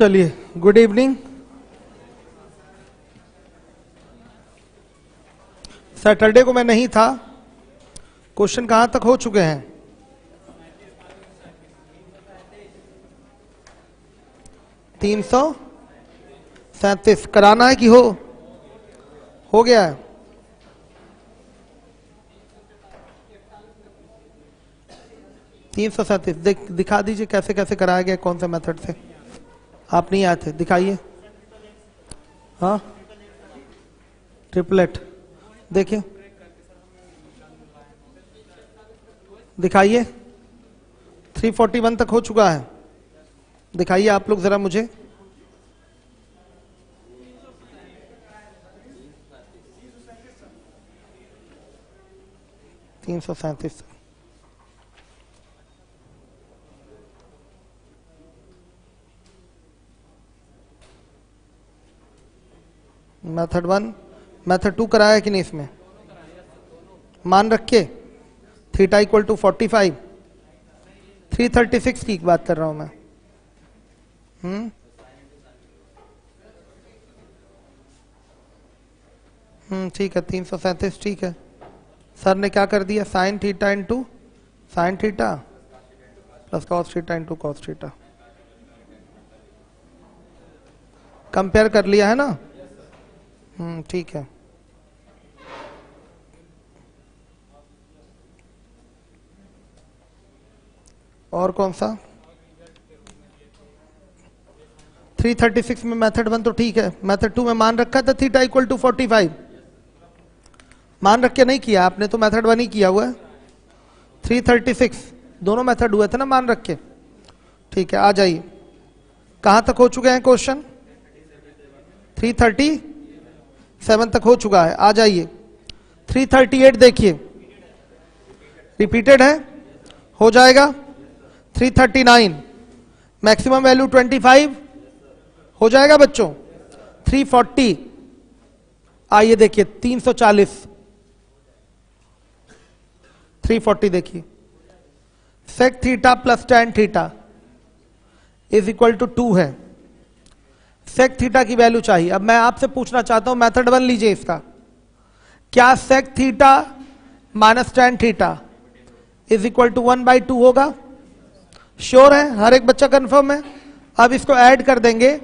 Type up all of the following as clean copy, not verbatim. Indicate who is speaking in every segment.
Speaker 1: चलिए, good evening. Saturday को मैं नहीं था। क्वेश्चन कहां तक हो चुके हैं? तीन 337 कराना है कि हो गया है? तीन 337 दिखा दीजिए कैसे कैसे कराया गया, कौन से मेथड से। आप नहीं आए थे, दिखाइए। हाँ, ट्रिपलेट देखिए, दिखाइए। 341 तक हो चुका है, दिखाइए आप लोग जरा मुझे। तीन 337 मेथड 1, मेथड 2 कराया है कि नहीं? इसमें मान रख के थीटा इक्वल टू 45, 336 की बात कर रहा हूं मैं। ठीक है, 337 ठीक है। सर ने क्या कर दिया? Sign theta into sine theta plus cos theta into cos theta. Compare कर लिया है ना? ठीक है। और कौन सा? 336 में मेथड 1 तो ठीक है। मेथड 2 में मान रखा था थीटा इक्वल टू 45, मान रख के नहीं किया आपने, तो मेथड 1 ही किया हुआ है। 336 दोनों मेथड हुए थे ना मान रख के। ठीक है, आ जाइए। कहां तक हो चुके हैं क्वेश्चन? 337 तक हो चुका है, आ जाइए। 338 देखिए, रिपीटेड है, हो जाएगा। 339 मैक्सिमम वैल्यू 25 हो जाएगा बच्चों। 340 आइए देखिए, 340 340 देखिए, sec theta plus tan theta is equal to 2 है। सेक थीटा की वैल्यू चाहिए। अब मैं आपसे पूछना चाहता हूं, मेथड 1 लीजिए इसका, क्या sec theta minus tan theta is equal to 1/2 होगा? श्योर है? हर एक बच्चा कंफर्म है? अब इसको ऐड कर देंगे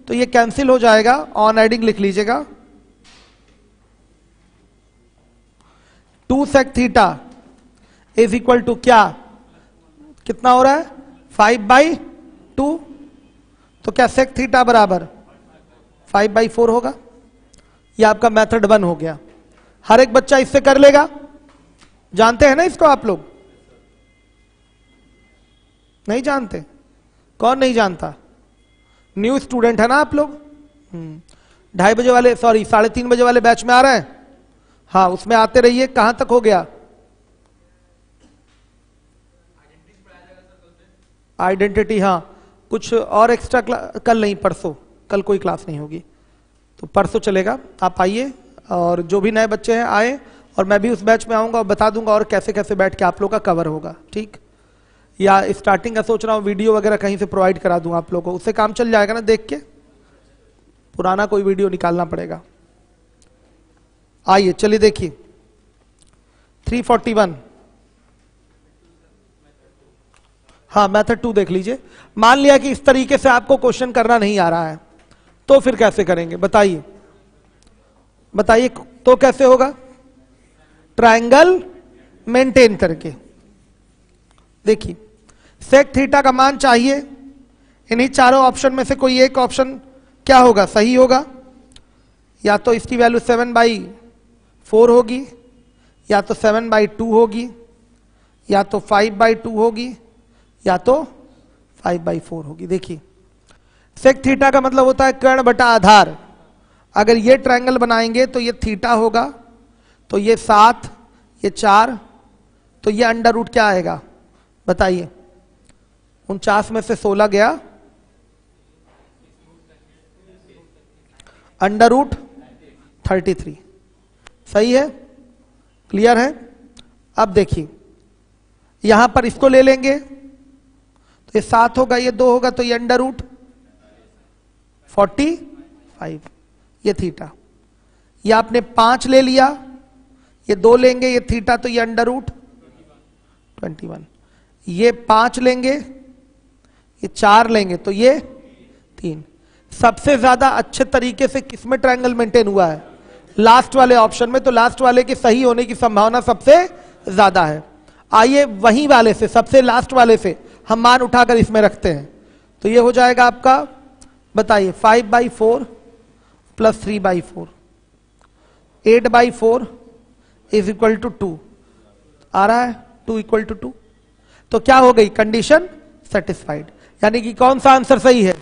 Speaker 1: तो ये कैंसिल हो जाएगा। ऑन एडिंग लिख लीजिएगा। 2 sec theta is equal to क्या, कितना हो रहा है? 5/2। तो क्या सेक थीटा बराबर 5/4 होगा? यह आपका मेथड 1 हो गया। हर एक बच्चा इससे कर लेगा। जानते हैं ना इसको आप लोग? नहीं जानते? कौन नहीं जानता? न्यू स्टूडेंट है ना आप लोग? 2:30 बजे वाले, सॉरी 3:30 बजे वाले बैच में आ रहे हैं? हाँ, उसमें आते रहिए। कहां तक हो गया? आइडेंटिटी, हाँ। कुछ और एक्स्ट्रा कल नहीं, परसों। कल कोई क्लास नहीं होगी, तो परसों चलेगा। आप आइए, और जो भी नए बच्चे हैं आए, और मैं भी उस बैच में आऊंगा और बता दूंगा और कैसे कैसे बैठ के आप लोग का कवर होगा। ठीक, या स्टार्टिंग का सोच रहा हूँ वीडियो वगैरह कहीं से प्रोवाइड करा दूं आप लोगों को, उससे काम चल जाएगा ना, देख के। पुराना कोई वीडियो निकालना पड़ेगा। आइए, चलिए देखिए। 341, हाँ, मेथड 2 देख लीजिए। मान लिया कि इस तरीके से आपको क्वेश्चन करना नहीं आ रहा है, तो फिर कैसे करेंगे? बताइए बताइए, तो कैसे होगा? ट्रायंगल मेंटेन करके। देखिए, सेक थीटा का मान चाहिए। इन्हीं चारों ऑप्शन में से कोई एक ऑप्शन क्या होगा? सही होगा। या तो इसकी वैल्यू 7/4 होगी, या तो 7/2 होगी, या तो 5/2 होगी, या तो 5/4 होगी। देखिए, सेक थीटा का मतलब होता है कर्ण बटा आधार। अगर ये ट्रायंगल बनाएंगे तो ये थीटा होगा, तो ये 7, ये 4, तो ये अंडर रूट क्या आएगा? बताइए। 49 में से 16 गया, अंडर रूट 33। सही है? क्लियर है? अब देखिए, यहां पर इसको ले लेंगे तो ये 7 होगा, ये 2 होगा, तो ये अंडर रूट 45, ये थीटा। ये आपने 5 ले लिया, ये 2 लेंगे, ये थीटा, तो ये अंडर रूट 21। ये 5 लेंगे, ये 4 लेंगे, तो ये 3। सबसे ज्यादा अच्छे तरीके से किसमें ट्रायंगल मेंटेन हुआ है? लास्ट वाले ऑप्शन में। तो लास्ट वाले के सही होने की संभावना सबसे ज्यादा है। आइए वहीं वाले से, सबसे लास्ट वाले से हम मान उठाकर इसमें रखते हैं। तो ये हो जाएगा आपका, बताइए, 5/4 प्लस 3/4, 8/4 इज इक्वल टू 2। आ रहा है 2 इक्वल टू 2। तो क्या हो गई? Condition satisfied. यानी कि कौन सा आंसर सही है?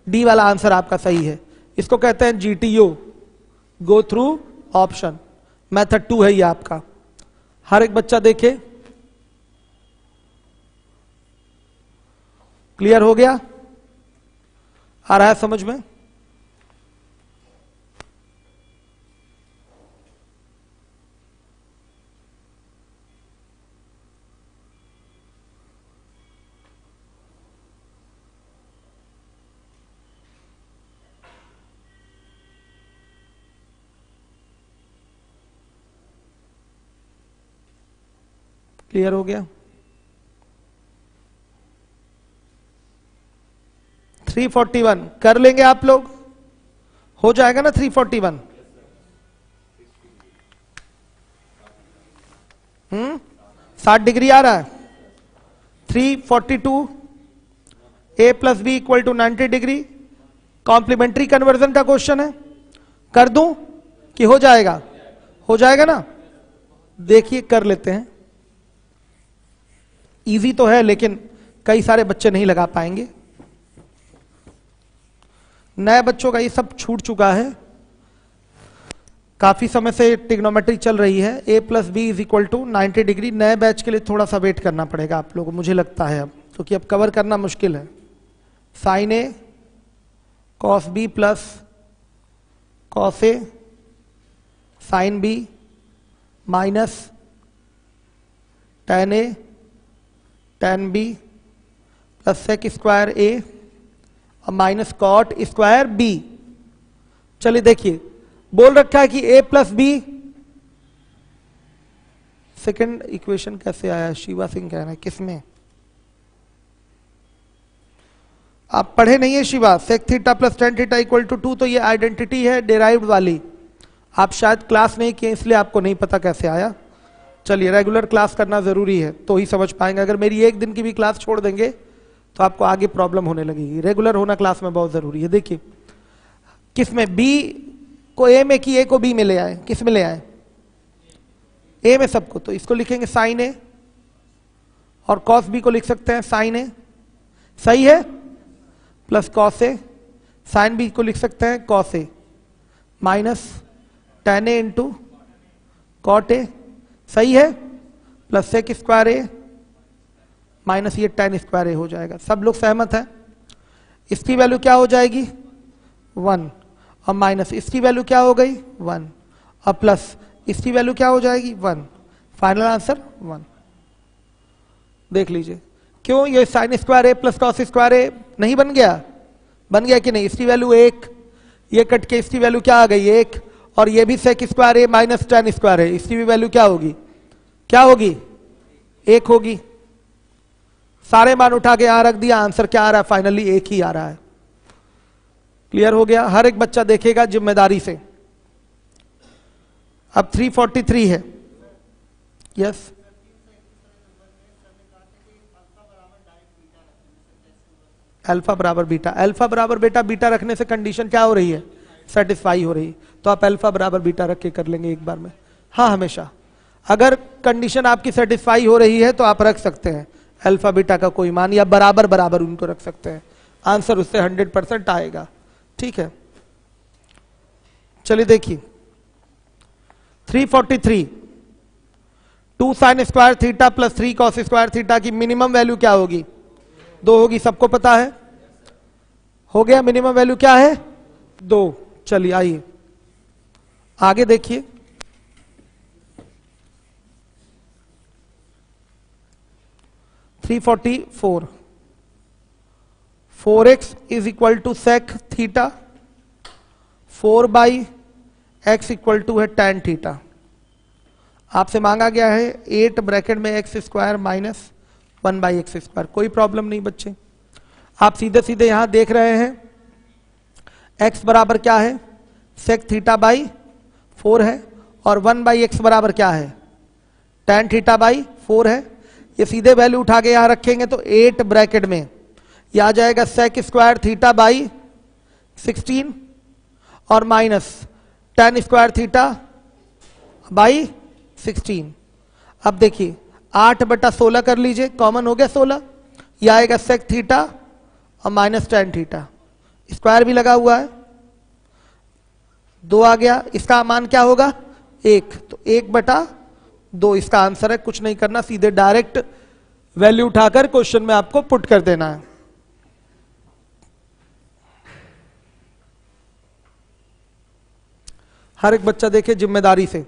Speaker 1: डी वाला आंसर आपका सही है। इसको कहते हैं GTO, go through option. Method 2 है ये आपका। हर एक बच्चा देखे। क्लियर हो गया? आ रहा है समझ में? क्लियर हो गया? 341 कर लेंगे आप लोग? हो जाएगा ना 341? 60 डिग्री आ रहा है। 342 a plus B equal to 90 degree. Complementary conversion का क्वेश्चन है। कर दूं कि हो जाएगा? हो जाएगा ना? देखिए कर लेते हैं। इजी तो है लेकिन कई सारे बच्चे नहीं लगा पाएंगे। नए बच्चों का ये सब छूट चुका है। काफी समय से ट्रिग्नोमेट्री चल रही है। a plus B is equal to 90 degree. नए बैच के लिए थोड़ा सा वेट करना पड़ेगा आप लोगों को, मुझे लगता है अब, क्योंकि अब कवर करना मुश्किल है। Sine A cos B plus cos A sine B minus tan A tan B plus sec square A और माइनस कॉट स्क्वायर बी। चलिए देखिए, बोल रखा है कि a plus B. Second equation कैसे आया? शिवा सिंह कह रहे हैं किसमें? आप पढ़े नहीं है Shiva? Sec theta plus tan theta equal to 2, तो ये आइडेंटिटी है डेराइव्ड वाली। आप शायद क्लास नहीं किए इसलिए आपको नहीं पता कैसे आया। चलिए, रेगुलर क्लास करना जरूरी है तो ही समझ पाएंगे। अगर मेरी एक दिन की भी क्लास छोड़ देंगे तो आपको आगे प्रॉब्लम होने लगेगी। रेगुलर होना क्लास में बहुत जरूरी है। देखिए, किसमें? बी को ए में कि ए को बी में ले आए? किस में ले आए? ए में सबको। तो इसको लिखेंगे साइन ए और कॉस बी को लिख सकते हैं साइन ए, सही है, plus cos A. Sine B को लिख सकते हैं cos A minus tan A into cot A, सही है, plus sec square A minus ये tan स्क्वायर ए हो जाएगा। सब लोग सहमत हैं? इसकी वैल्यू क्या हो जाएगी? 1 और माइनस इसकी वैल्यू क्या हो गई? 1 और प्लस इसकी वैल्यू क्या हो जाएगी? 1। Final answer 1। देख लीजिए, क्यों ये साइन स्क्वायर ए प्लस कॉस स्क्वायर ए नहीं बन गया? बन गया कि नहीं? इसकी वैल्यू 1, ये कट के इसकी वैल्यू क्या आ गई? 1, और ये भी सेक square A minus tan square है, इसकी भी वैल्यू क्या होगी? क्या होगी? 1 होगी। सारे मान उठा के यहां रख दिया, आंसर क्या आ रहा है? फाइनली 1 ही आ रहा है। क्लियर हो गया? हर एक बच्चा देखेगा जिम्मेदारी से। अब 343 है। यस, अल्फा बराबर बीटा। अल्फा बराबर बेटा बीटा रखने से कंडीशन क्या हो रही है? सेटिस्फाई हो रही है। तो आप अल्फा बराबर बीटा रख के कर लेंगे एक बार में। हाँ, हमेशा अगर कंडीशन आपकी सेटिस्फाई हो रही है तो आप रख सकते हैं अल्फा बीटा का कोई मान, या बराबर बराबर उनको रख सकते हैं। आंसर उससे 100% आएगा। ठीक है, चलिए देखिए 343, 2 sign square theta plus 3 cos square theta की मिनिमम वैल्यू क्या होगी? 2 होगी, सबको पता है। हो गया, मिनिमम वैल्यू क्या है? 2। चलिए आइए आगे देखिए। (344) 4x is equal to sec theta 4/x equal to है tan थीटा। आपसे मांगा गया है 8 ब्रैकेट में x square minus 1/x square. कोई प्रॉब्लम नहीं बच्चे, आप सीधे सीधे यहां देख रहे हैं x बराबर क्या है, sec थीटा बाई 4 है, और 1/x बराबर क्या है, tan थीटा बाई 4 है। ये सीधे वैल्यू उठा के यहां रखेंगे तो 8 ब्रैकेट में ये आ जाएगा sec स्क्वायर थीटा बाई 16 और minus tan square theta by 16। अब देखिए 8/16 कर लीजिए, कॉमन हो गया 16, यह आएगा sec थीटा और माइनस tan थीटा, स्क्वायर भी लगा हुआ है, 2 आ गया। इसका मान क्या होगा 1, तो 1/2 इसका आंसर है। कुछ नहीं करना, सीधे डायरेक्ट वैल्यू उठाकर क्वेश्चन में आपको पुट कर देना है। हर एक बच्चा देखे जिम्मेदारी से।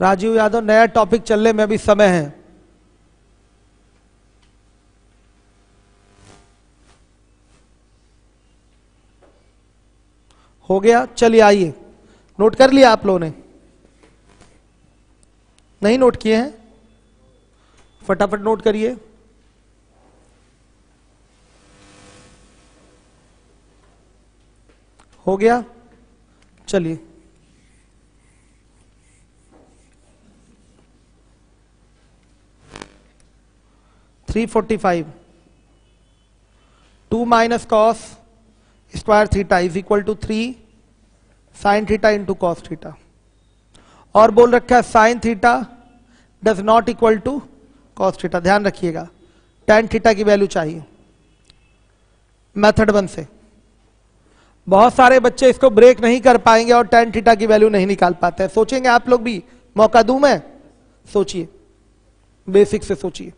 Speaker 1: राजीव यादव, नया टॉपिक चलने में अभी समय है। हो गया, चलिए आइए। नोट कर लिया आप लोगों ने? नहीं नोट किए हैं? फटाफट नोट करिए। हो गया, चलिए। $345 2 minus cos square theta is equal to 3 sine theta into cos theta, और बोल रखा है sine theta does not equal to cos theta. ध्यान रखिएगा, tan थीटा की वैल्यू चाहिए मेथड 1 से। बहुत सारे बच्चे इसको ब्रेक नहीं कर पाएंगे और tan थीटा की वैल्यू नहीं निकाल पाते हैं। सोचेंगे आप लोग भी, मौका दूं मैं? सोचिए, बेसिक से सोचिए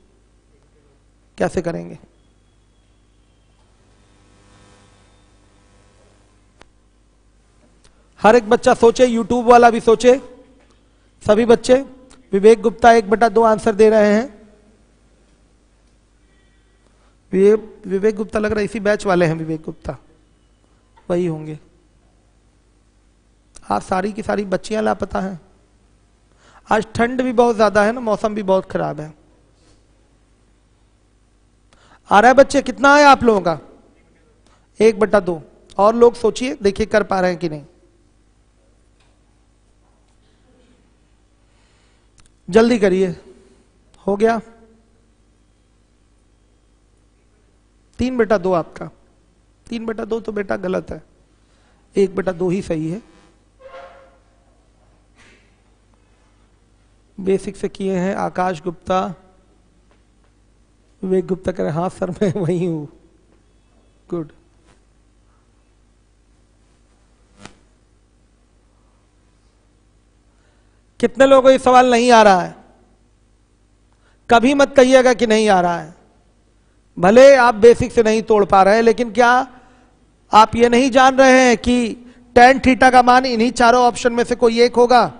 Speaker 1: कैसे करेंगे। हर एक बच्चा सोचे, यूट्यूब वाला भी सोचे, सभी बच्चे। विवेक गुप्ता 1/2 आंसर दे रहे हैं। विवेक गुप्ता लग रहा है इसी बैच वाले हैं, विवेक गुप्ता वही होंगे। आज सारी की सारी बच्चियां लापता हैं। आज ठंड भी बहुत ज्यादा है ना, मौसम भी बहुत खराब है। आ रहा है बच्चे? कितना है आप लोगों का? 1/2। और लोग सोचिए, देखिए कर पा रहे हैं कि नहीं। जल्दी करिए। हो गया? 3/2 आपका। 3/2 तो बेटा गलत है, 1/2 ही सही है। बेसिक से किए हैं आकाश गुप्ता। विवेक गुप्ता कह रहे हाँ सर मैं वही हूं। गुड। कितने लोगों को ये सवाल नहीं आ रहा है? कभी मत कहिएगा कि नहीं आ रहा है। भले आप बेसिक से नहीं तोड़ पा रहे हैं, लेकिन क्या आप ये नहीं जान रहे हैं कि tan थीटा का मान इन्हीं चारों ऑप्शन में से कोई एक होगा?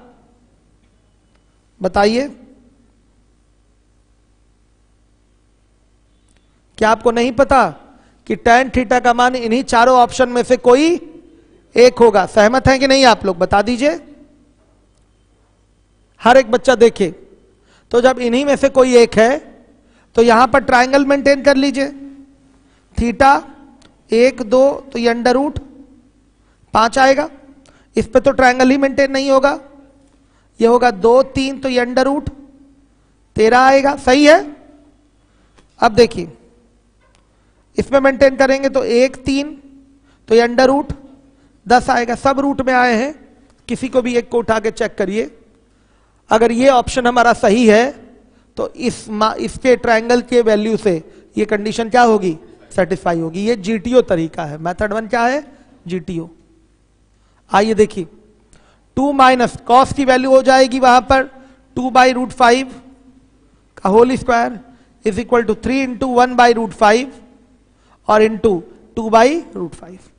Speaker 1: बताइए, क्या आपको नहीं पता कि tan थीटा का मान इन्हीं चारों ऑप्शन में से कोई एक होगा? सहमत हैं कि नहीं आप लोग? बता दीजिए। हर एक बच्चा देखे, तो जब इन्हीं में से कोई एक है तो यहां पर ट्रायंगल मेंटेन कर लीजिए। थीटा 1 2 तो ये √5 आएगा। इस पे तो ट्रायंगल ही मेंटेन नहीं होगा। ये होगा 2 3 तो ये √13 आएगा। सही है? अब देखिए, इसमें मेंटेन करेंगे तो 1 3 तो ये √10 आएगा। सब रूट में आए हैं, किसी को भी एक को उठा के चेक करिए। अगर ये ऑप्शन हमारा सही है तो इसके ट्रायंगल के वैल्यू से ये कंडीशन क्या होगी? सेटिस्फाई होगी। ये जीटीओ तरीका है। मेथड 1 क्या है? जीटीओ। आइए देखिए, 2 माइनस कॉस की वैल्यू हो जाएगी वहां पर 2/√5 का whole square is equal to 3 into 1/√5 और इंटू 2/√5।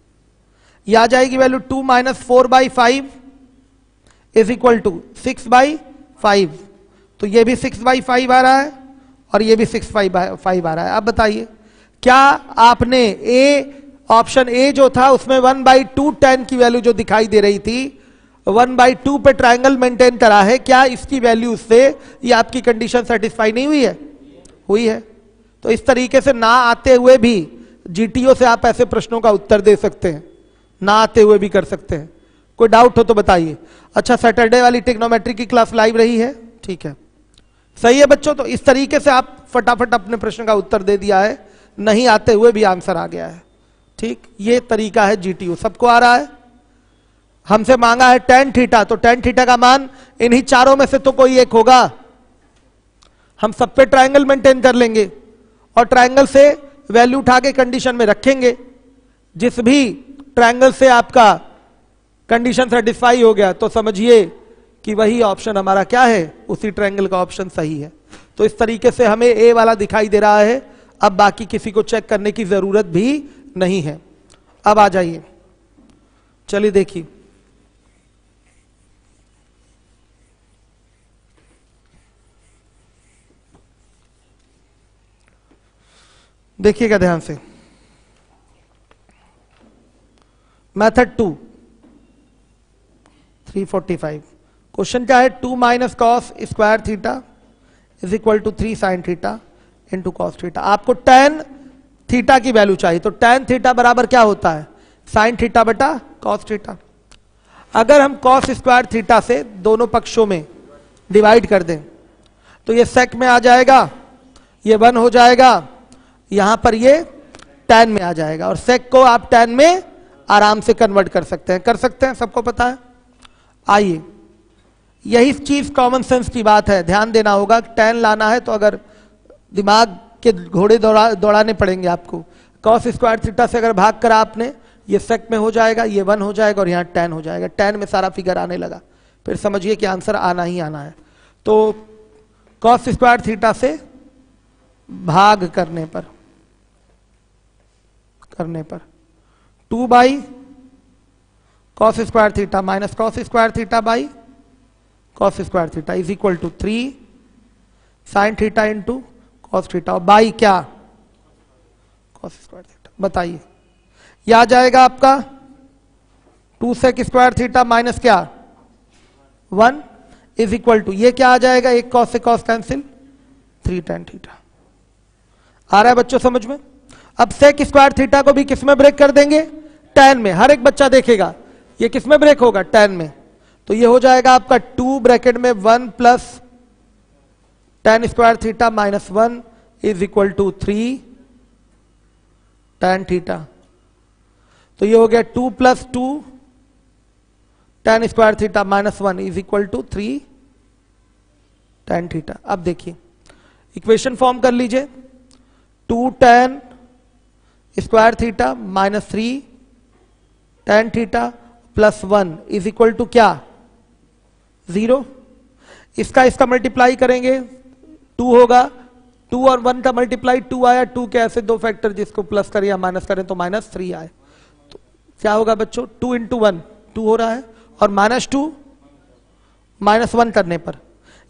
Speaker 1: ये आ जाएगी value 2 minus 4/5 is equal to 6/5। तो ये भी 6/5 आ रहा है और ये भी 6/5 आ रहा है। अब बताइए, क्या आपने ऑप्शन ए जो था उसमें 1/2 tan की वैल्यू जो दिखाई दे रही थी 1/2 पे ट्रायंगल मेंटेन करा है, क्या इसकी वैल्यू से ये आपकी कंडीशन सेटिस्फाई नहीं हुई है? हुई है। तो इस तरीके से ना आते हुए भी जीटीओ से आप ऐसे प्रश्नों का उत्तर दे सकते हैं, ना आते हुए भी कर सकते हैं। कोई डाउट हो तो बताइए। अच्छा, सैटरडे वाली ट्रिग्नोमेट्री की क्लास लाइव रही है? ठीक है, सही है बच्चों। तो इस तरीके से आप फटाफट अपने प्रश्न का उत्तर दे दिया है, नहीं आते हुए भी आंसर आ गया है। ठीक, ये तरीका है जीटीओ। सबको आ रहा है? हमसे मांगा है tan थीटा, तो tan थीटा का मान इन्हीं चारों में से तो कोई एक होगा। हम सब पे ट्रायंगल मेंटेन कर लेंगे और ट्रायंगल से वैल्यू उठा के कंडीशन में रखेंगे। जिस भी ट्रायंगल से आपका कंडीशन सेटिस्फाई हो गया तो समझिए कि वही ऑप्शन हमारा क्या है, उसी ट्रायंगल का ऑप्शन सही है। तो इस तरीके से हमें ए वाला दिखाई दे रहा है। अब बाकी किसी को चेक करने की जरूरत भी नहीं है। अब आ जाइए, चलिए देखिए, देखिएगा ध्यान से। मेथड 2 345 क्वेश्चन क्या है? 2 minus cos square theta is equal to 3 sine theta into cos theta. आपको tan थीटा की वैल्यू चाहिए, तो tan थीटा बराबर क्या होता है? साइन थीटा बटा कॉस थीटा। अगर हम कॉस स्क्वायर थीटा से दोनों पक्षों में डिवाइड कर दें तो ये सेक में आ जाएगा, ये 1 हो जाएगा, यहां पर ये tan में आ जाएगा, और सेक को आप tan में आराम से कन्वर्ट कर सकते हैं। कर सकते हैं, सबको पता है। आइए, यही चीज कॉमन सेंस की बात है, ध्यान देना होगा। tan लाना है तो अगर दिमाग के घोड़े दौड़ाने पड़ेंगे आपको। कॉस स्क्वायर थीटा से अगर भाग कर आपने, ये सेक में हो जाएगा, ये 1 हो जाएगा, और यहाँ tan हो जाएगा। tan में सारा फिगर आने लगा, फिर समझिए कि आंसर आना ही आना है। तो कॉस स्क्वायर थीटा से भाग करने पर 2 by cos square theta minus cos square theta by cos square theta is equal to 3 sine theta into cos theta, और बाई क्या? Cos square theta. बताइए, यह आ जाएगा आपका 2 सेक स्क्वायर थीटा माइनस क्या 1 इज इक्वल टू, ये क्या आ जाएगा? एक कॉस से कॉस कैंसिल, 3 tan थीटा। आ रहा है बच्चों समझ में? अब सेक स्क्वायर थीटा को भी किस में ब्रेक कर देंगे? tan में। हर एक बच्चा देखेगा ये किस में ब्रेक होगा? tan में। तो ये हो जाएगा आपका 2 ब्रैकेट में 1 plus tan square theta minus 1 is equal to 3 tan theta. तो ये हो गया 2 plus 2 tan square theta minus 1 is equal to 3 tan theta. अब देखिए, इक्वेशन फॉर्म कर लीजिए। 2 tan square theta minus 3 tan theta plus 1 is equal to क्या? 0। इसका मल्टीप्लाई करेंगे, 2 होगा, 2 और 1 का मल्टीप्लाई 2 आया, 2 के ऐसे दो फैक्टर जिसको प्लस करें या माइनस करें तो माइनस 3 आए। तो क्या होगा बच्चों? 2 इंटू 1 2 हो रहा है, और माइनस 2 माइनस 1 करने पर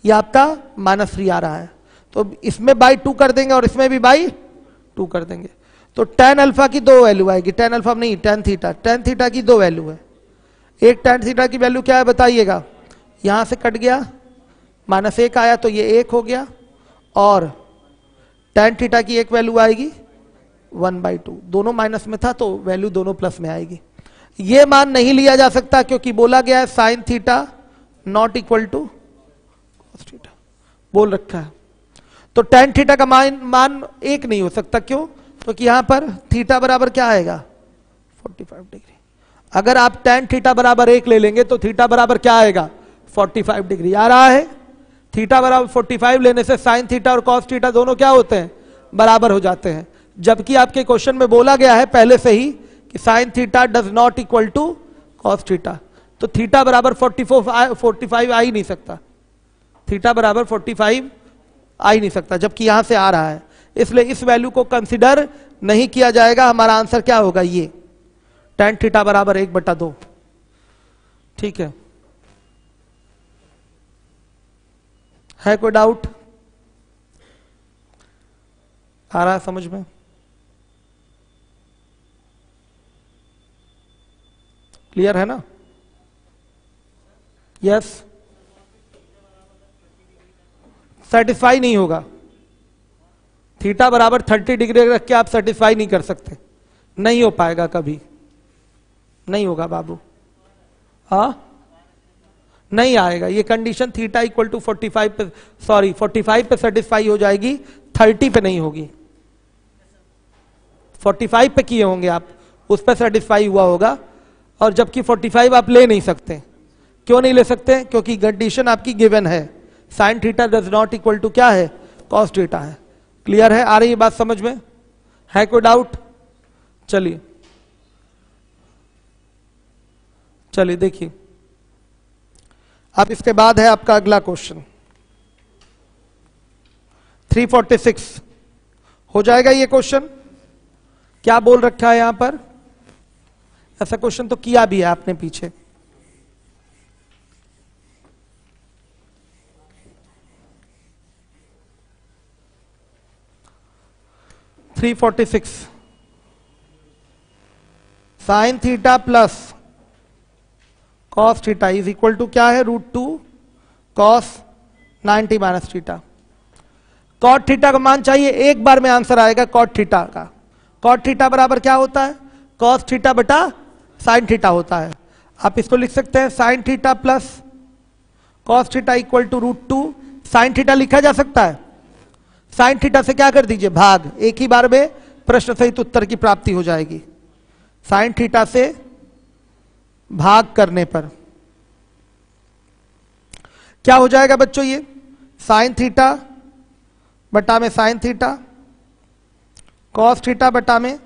Speaker 1: यह आपका माइनस 3 आ रहा है। तो इसमें बाई 2 कर देंगे और इसमें भी बाई 2 कर देंगे, तो tan अल्फा की 2 वैल्यू आएगी। tan अल्फा नहीं, tan थीटा की 2 वैल्यू है। एक tan थीटा की वैल्यू क्या है बताइएगा? यहां से कट गया, -1 आया तो ये 1 हो गया, और tan थीटा की एक वैल्यू आएगी 1/2। दोनों माइनस में था तो वैल्यू दोनों प्लस में आएगी। ये मान नहीं लिया जा सकता क्योंकि बोला गया है sine theta not equal to cos theta, बोल रखा है। तो tan थीटा का मान 1 नहीं हो सकता। क्यों? क्योंकि यहां पर थीटा बराबर क्या आएगा? 45 डिग्री। अगर आप tan थीटा बराबर 1 ले लेंगे तो थीटा बराबर क्या आएगा? 45 डिग्री आ रहा है। थीटा बराबर 45 लेने से साइन थीटा और कॉस थीटा दोनों क्या होते हैं? बराबर हो जाते हैं। जबकि आपके क्वेश्चन में बोला गया है पहले से ही कि sine theta does not equal to cos theta, तो थीटा बराबर 45 आ ही नहीं सकता। थीटा बराबर 45 आ ही नहीं सकता, जबकि यहां से आ रहा है। इसलिए इस वैल्यू को कंसिडर नहीं किया जाएगा। हमारा आंसर क्या होगा? ये tan थीटा बराबर 1/2। ठीक है कोई डाउट? आ रहा है समझ में? क्लियर है ना? यस। सेटिस्फाई नहीं होगा। थीटा बराबर 30 डिग्री रख के आप सेटिस्फाई नहीं कर सकते, नहीं हो पाएगा कभी, नहीं होगा बाबू। हाँ नहीं आएगा ये कंडीशन। थीटा इक्वल टू 45 पे, सॉरी 45 पे सेटिस्फाई हो जाएगी, 30 पे नहीं होगी। 45 पे किए होंगे आप, उस पर सेटिस्फाई हुआ होगा, और जबकि 45 आप ले नहीं सकते। क्यों नहीं ले सकते? क्योंकि कंडीशन आपकी गिवन है, sine theta does not equal to क्या है, कॉस थीटा है। क्लियर है? आ रही है बात समझ में? है कोई डाउट? चलिए चलिए देखिए, अब इसके बाद है आपका अगला क्वेश्चन 346। हो जाएगा ये क्वेश्चन? क्या बोल रखा है यहां पर? ऐसा क्वेश्चन तो किया भी है आपने पीछे। Sine theta plus cos theta is equal to क्या है, √2 cos 90 minus theta. Cot theta का मान चाहिए, एक बार में आंसर आएगा कॉट थीटा का। कॉट थीटा बराबर क्या होता है, कॉस थीटा बटा साइन थीटा होता है। आप इसको लिख सकते हैं sine theta plus cos theta equal to √2। Sine theta लिखा जा सकता है, साइन थीटा से क्या कर दीजिए, भाग, एक ही बार में प्रश्न सहित उत्तर की प्राप्ति हो जाएगी। साइन थीटा से भाग करने पर क्या हो जाएगा बच्चों, ये साइन थीटा बटा में साइन थीटा, कॉस थीटा बटा में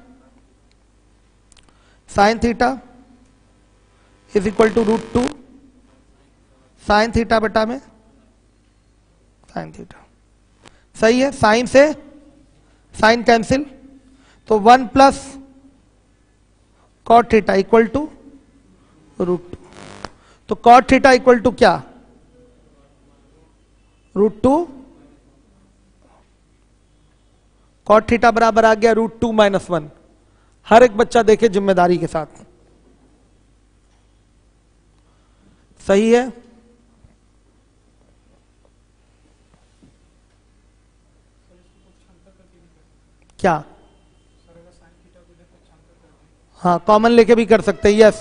Speaker 1: sine theta is equal to √2 sine theta बटा में साइन थीटा। सही है? साइन से साइन कैंसिल, तो 1 plus cot theta equal to √2। तो कॉट थीटा इक्वल टू क्या, √2। कॉट थीटा बराबर आ गया √2 माइनस 1। हर एक बच्चा देखे जिम्मेदारी के साथ। सही है? क्या? हाँ कॉमन लेके भी कर सकते हैं। यस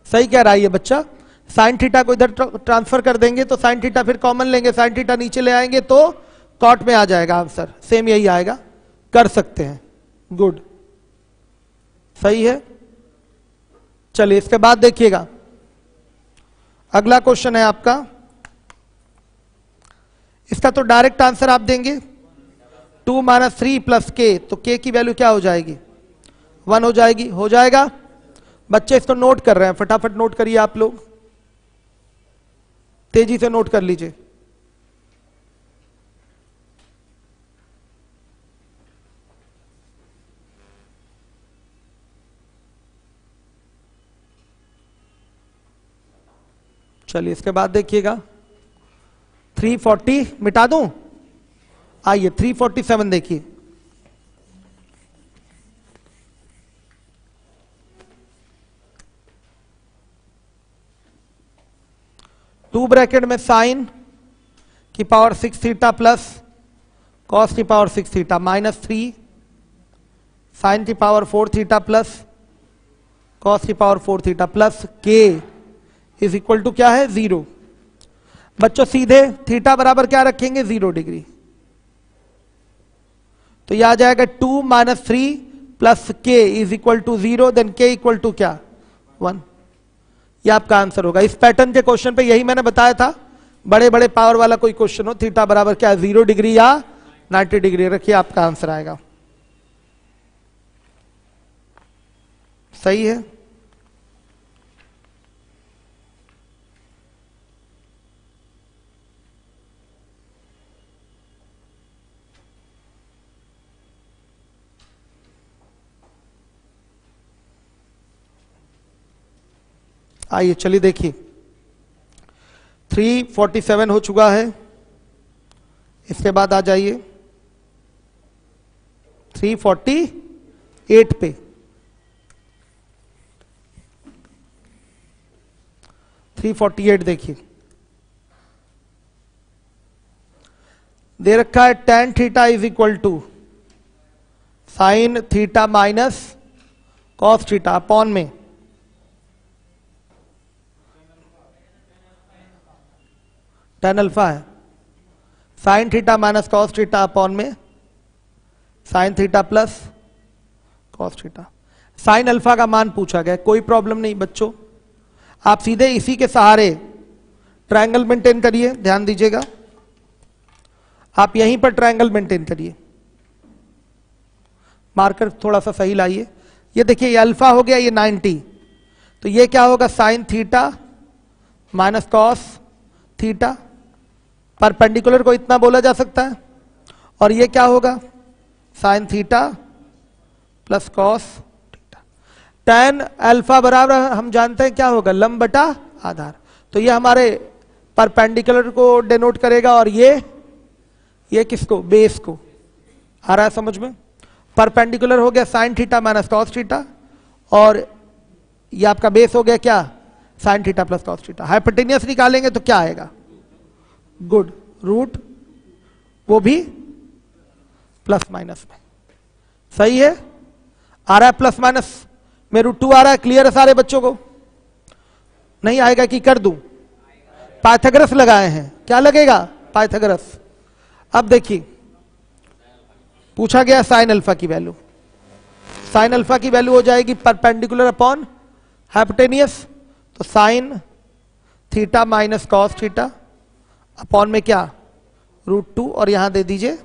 Speaker 1: सही कह रहा है ये बच्चा। साइन थीटा को इधर ट्रांसफर कर देंगे तो साइन थीटा फिर कॉमन लेंगे, साइन थीटा नीचे ले आएंगे तो कॉट में आ जाएगा आंसर, सेम यही आएगा। कर सकते हैं, गुड, सही है। चलिए इसके बाद देखिएगा, अगला क्वेश्चन है आपका, इसका तो डायरेक्ट आंसर आप देंगे 2 माइनस 3 प्लस के, तो के की वैल्यू क्या हो जाएगी, 1 हो जाएगी। हो जाएगा? बच्चे इसको नोट कर रहे हैं, फटाफट नोट करिए आप लोग, तेजी से नोट कर लीजिए। चलिए इसके बाद देखिएगा 340 मिटा दूं, आइए 347 देखिए। टू ब्रैकेट में साइन की पावर 6 थीटा प्लस कॉस की पावर 6 थीटा माइनस 3 साइन की पावर 4 थीटा प्लस कॉस की पावर 4 थीटा प्लस के इज इक्वल टू क्या है, 0। बच्चों सीधे थीटा बराबर क्या रखेंगे, 0 डिग्री। तो यह आ जाएगा 2 माइनस 3 प्लस के इज इक्वल टू 0, देन के इक्वल टू क्या, 1। यह आपका आंसर होगा। इस पैटर्न के क्वेश्चन पे यही मैंने बताया था, बड़े बड़े पावर वाला कोई क्वेश्चन हो, थीटा बराबर क्या है, 0 डिग्री या 90 डिग्री रखिए, आपका आंसर आएगा। सही है? आइए चलिए देखिए 347 हो चुका है। इसके बाद आ जाइए 348 पे 348 देखिए दे रखा है tan theta is equal to sine theta minus cos theta upon में tan अल्फा है, sine theta minus cos theta upon में sine theta plus cos theta. Sine alpha का मान पूछा गया, कोई प्रॉब्लम नहीं बच्चों, आप सीधे इसी के सहारे ट्रायंगल मेंटेन करिए। ध्यान दीजिएगा, आप यहीं पर ट्रायंगल मेंटेन करिए, मार्कर थोड़ा सा सही लाइए। ये देखिए ये अल्फा हो गया, ये 90, तो ये क्या होगा sign theta minus cos theta, perpendicular को इतना बोला जा सकता है, और ये क्या होगा sign theta plus cos theta. tan alpha बराबर हम जानते हैं क्या होगा लंब बटा आधार, तो ये हमारे परपेंडिकुलर को डिनोट करेगा, और ये किसको बेस को। आ रहा है समझ में? परपेंडिकुलर हो गया sign theta minus cos theta, और ये आपका बेस हो गया क्या sign theta plus cos theta. Hypotenuse निकालेंगे तो क्या आएगा गुड रूट, वो भी प्लस माइनस में। सही है, आ रहा है प्लस माइनस में √2 आ रहा है। क्लियर है सारे बच्चों को? नहीं आएगा कि कर दूं? पाइथागोरस लगाए हैं, क्या लगेगा पाइथागोरस। अब देखिए पूछा गया साइन अल्फा की वैल्यू, साइन अल्फा की वैल्यू हो जाएगी परपेंडिकुलर अपॉन हाइपोटेनियस, तो sign theta minus cos theta upon में क्या √2, और यहां दे दीजिए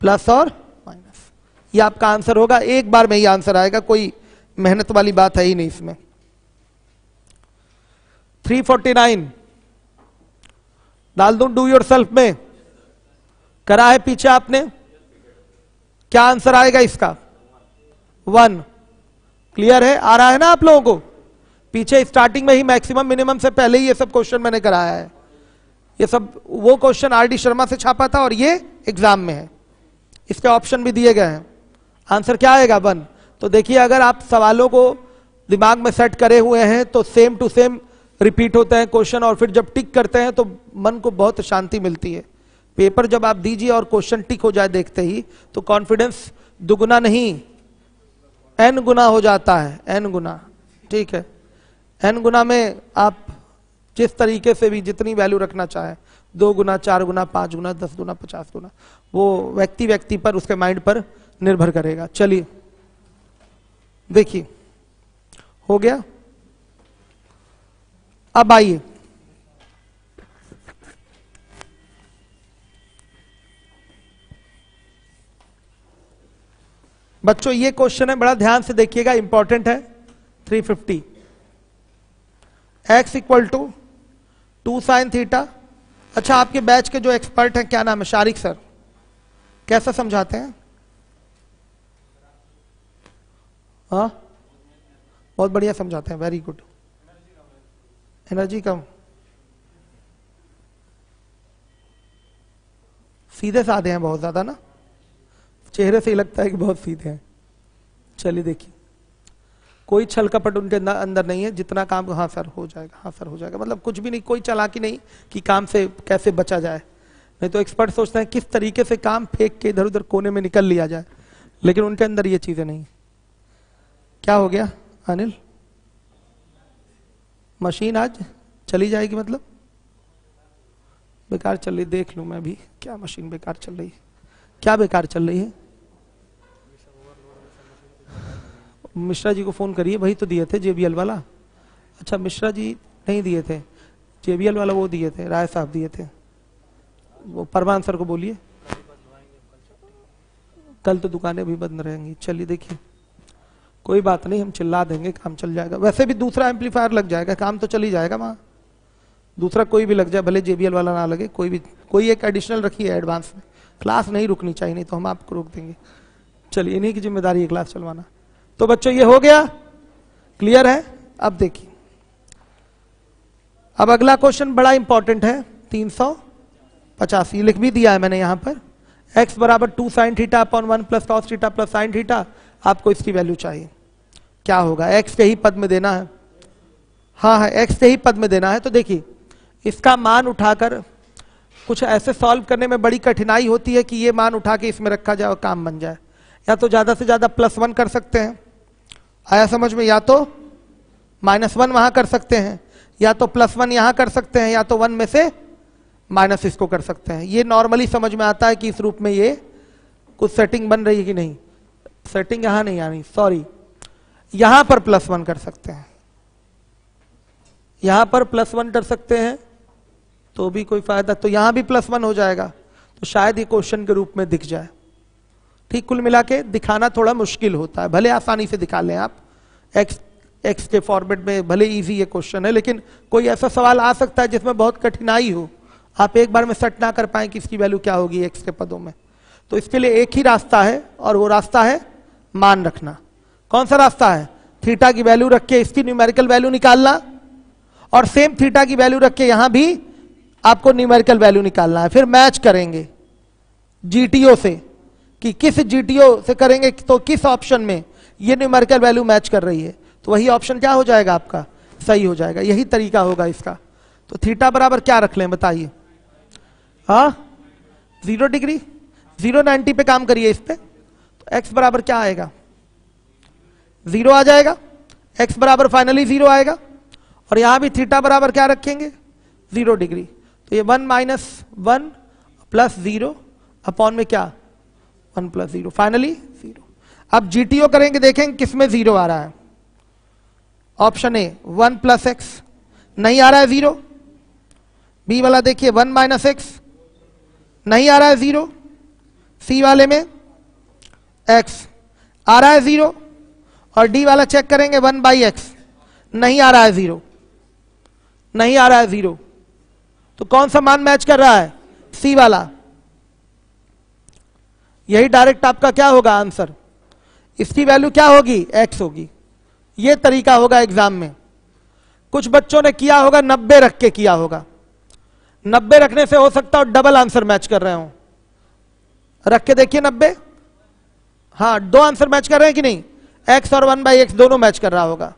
Speaker 1: प्लस और माइनस। ये आपका आंसर होगा, एक बार में ही आंसर आएगा, कोई मेहनत वाली बात है ही नहीं इसमें। 349 डाल दूं डू योर सेल्फ में, करा है पीछे आपने, क्या आंसर आएगा इसका 1। क्लियर है, आ रहा है ना आप लोगों को? पीछे स्टार्टिंग में ही मैक्सिमम मिनिमम से पहले ही ये सब क्वेश्चन मैंने कराया है, ये सब वो क्वेश्चन RD शर्मा से छापा था और ये एग्जाम में है, इसके ऑप्शन भी दिए गए हैं। आंसर क्या आएगा 1। तो देखिए अगर आप सवालों को दिमाग में सेट करे हुए हैं तो सेम टू सेम रिपीट होते हैं क्वेश्चन, और फिर जब टिक करते हैं तो मन को बहुत शांति मिलती है। पेपर जब आप दीजिए और क्वेश्चन टिक हो जाए देखते ही, तो कॉन्फिडेंस दुगुना नहीं n गुना हो जाता है, n गुना। ठीक है, n गुना में आप जिस तरीके से भी जितनी वैल्यू रखना चाहे, 2 गुना 4 गुना 5 गुना 10 गुना 50 गुना, वो व्यक्ति व्यक्ति पर उसके माइंड पर निर्भर करेगा। चलिए देखिए हो गया। अब आइए बच्चों, ये क्वेश्चन है, बड़ा ध्यान से देखिएगा, इंपॉर्टेंट है। 350 x equal to 2 sine theta. अच्छा, आपके बैच के जो एक्सपर्ट हैं, क्या नाम है, शारिक सर, कैसा समझाते हैं? हाँ बहुत बढ़िया समझाते हैं, वेरी गुड। एनर्जी कम, सीधे साधे हैं बहुत ज्यादा ना, चेहरे से ही लगता है कि बहुत सीधे हैं। चलिए देखिए, कोई छल कपट उनके अंदर नहीं है, जितना काम हाँ सर हो जाएगा, हाँ सर हो जाएगा, मतलब कुछ भी नहीं, कोई चालाकी नहीं कि काम से कैसे बचा जाए। नहीं तो एक्सपर्ट सोचते हैं किस तरीके से काम फेंक के इधर उधर कोने में निकल लिया जाए, लेकिन उनके अंदर ये चीजें नहीं। क्या हो गया अनिल? मशीन आज चली जाएगी मतलब बेकार चल रही? देख लूं मैं भी क्या मशीन बेकार चल रही है, क्या बेकार चल रही है? मिश्रा जी को फोन करिए, वही तो दिए थे JBL वाला। अच्छा मिश्रा जी नहीं दिए थे, JBL वाला वो दिए थे, राय साहब दिए थे। वो परमान सर को बोलिए, कल तो दुकानें भी बंद रहेंगी। चलिए देखिए, कोई बात नहीं, हम चिल्ला देंगे, काम चल जाएगा। वैसे भी दूसरा एम्पलीफायर लग जाएगा, काम तो चल ही जाएगा वहां। दूसरा कोई भी लग जाए, भले JBL वाला ना लगे, कोई एक एडिशनल रखिए एडवांस में। क्लास नहीं रुकनी चाहिए, नहीं तो हम आपको रोक देंगे। चलिए, इन्हीं की जिम्मेदारी है क्लास चलवाना। तो बच्चों ये हो गया, क्लियर है? अब देखिए, अब अगला क्वेश्चन बड़ा इंपॉर्टेंट है, 385 लिख भी दिया है मैंने यहां पर। x बराबर 2 sin theta upon 1 plus cos theta plus sine theta, आपको इसकी वैल्यू चाहिए। क्या होगा? x के ही पद में देना है। हाँ, x के ही पद में देना है। तो देखिए, इसका मान उठाकर कुछ ऐसे सॉल्व करने में बड़ी कठिनाई होती है कि ये मान उठा के इसमें रखा जाए और काम बन जाए। या तो ज्यादा से ज्यादा +1 कर सकते हैं, आया समझ में, या तो -1 वहां कर सकते हैं, या तो +1 यहां कर सकते हैं, या तो 1 में से माइनस इसको कर सकते हैं। ये नॉर्मली समझ में आता है कि इस रूप में ये कुछ सेटिंग बन रही है कि नहीं। सेटिंग यहां नहीं आनी, सॉरी, यहां पर +1 कर सकते हैं, यहां पर +1 कर सकते हैं तो भी कोई फायदा, तो यहां भी +1 हो जाएगा, तो शायद ये क्वेश्चन के रूप में दिख जाए। ठीक, कुल मिला के दिखाना थोड़ा मुश्किल होता है, भले आसानी से दिखा लें आप, एक्स के फॉर्मेट में भले इजी ये क्वेश्चन है, लेकिन कोई ऐसा सवाल आ सकता है जिसमें बहुत कठिनाई हो, आप एक बार में सेट ना कर पाए कि इसकी वैल्यू क्या होगी एक्स के पदों में। तो इसके लिए एक ही रास्ता है, और वो रास्ता है मान रखना। कौन सा रास्ता है? थीटा की वैल्यू रख के इसकी न्यूमेरिकल वैल्यू निकालना, और सेम थीटा की वैल्यू रख के यहां भी आपको न्यूमेरिकल वैल्यू निकालना है। फिर मैच करेंगे जीटीओ से, कि किस जीटीओ से करेंगे तो किस ऑप्शन में ये न्यूमेरिकल वैल्यू मैच कर रही है, तो वही ऑप्शन क्या हो जाएगा आपका, सही हो जाएगा। यही तरीका होगा इसका। तो थीटा बराबर क्या रख लें बताइए? हाँ, 0 डिग्री, 090 पे काम करिए इस पे। तो x बराबर क्या आएगा? 0 आ जाएगा, x बराबर फाइनली 0 आएगा, और यहां भी थीटा बराबर क्या रखेंगे? 0 डिग्री। तो ये 1 - 1 + 0 अपॉन में क्या, 1 + 0, फाइनली 0। अब जीटीओ करेंगे, देखेंगे किसमें 0 आ रहा है। ऑप्शन ए 1 + x, नहीं आ रहा है 0। बी वाला देखिए 1 - x, नहीं आ रहा है 0। सी वाले में x आ रहा है 0, और डी वाला चेक करेंगे 1/x, नहीं आ रहा है 0, नहीं आ रहा है 0। तो कौन सा मान मैच कर रहा है? सी वाला। यही डायरेक्ट आपका क्या होगा आंसर, इसकी वैल्यू क्या होगी, x होगी। यह तरीका होगा एग्जाम में। कुछ बच्चों ने किया होगा 90 रख के किया होगा, 90 रखने से हो सकता है डबल आंसर मैच कर रहे हो। रख के देखिए 90, हाँ 2 आंसर मैच कर रहे हैं कि नहीं, x और 1/x दोनों मैच कर रहा होगा।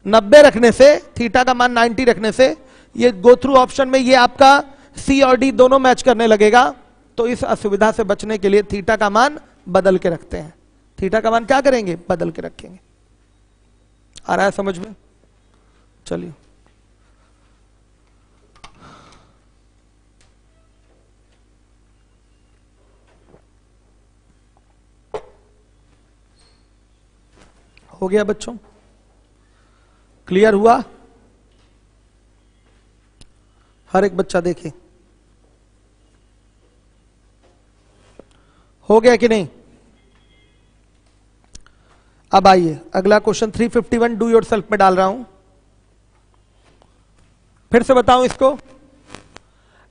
Speaker 1: 90 रखने से, थीटा का मान 90 रखने से, ये गो थ्रू ऑप्शन में ये आपका सी और डी दोनों मैच करने लगेगा। तो इस असुविधा से बचने के लिए थीटा का मान बदल के रखते हैं। थीटा का मान क्या करेंगे, बदल के रखेंगे। आ रहा है समझ में? चलिए, हो गया बच्चों, क्लियर हुआ? हर एक बच्चा देखे, हो गया कि नहीं? अब आइए अगला क्वेश्चन 351 डू योरसेल्फ में डाल रहा हूं। फिर से बताऊं इसको,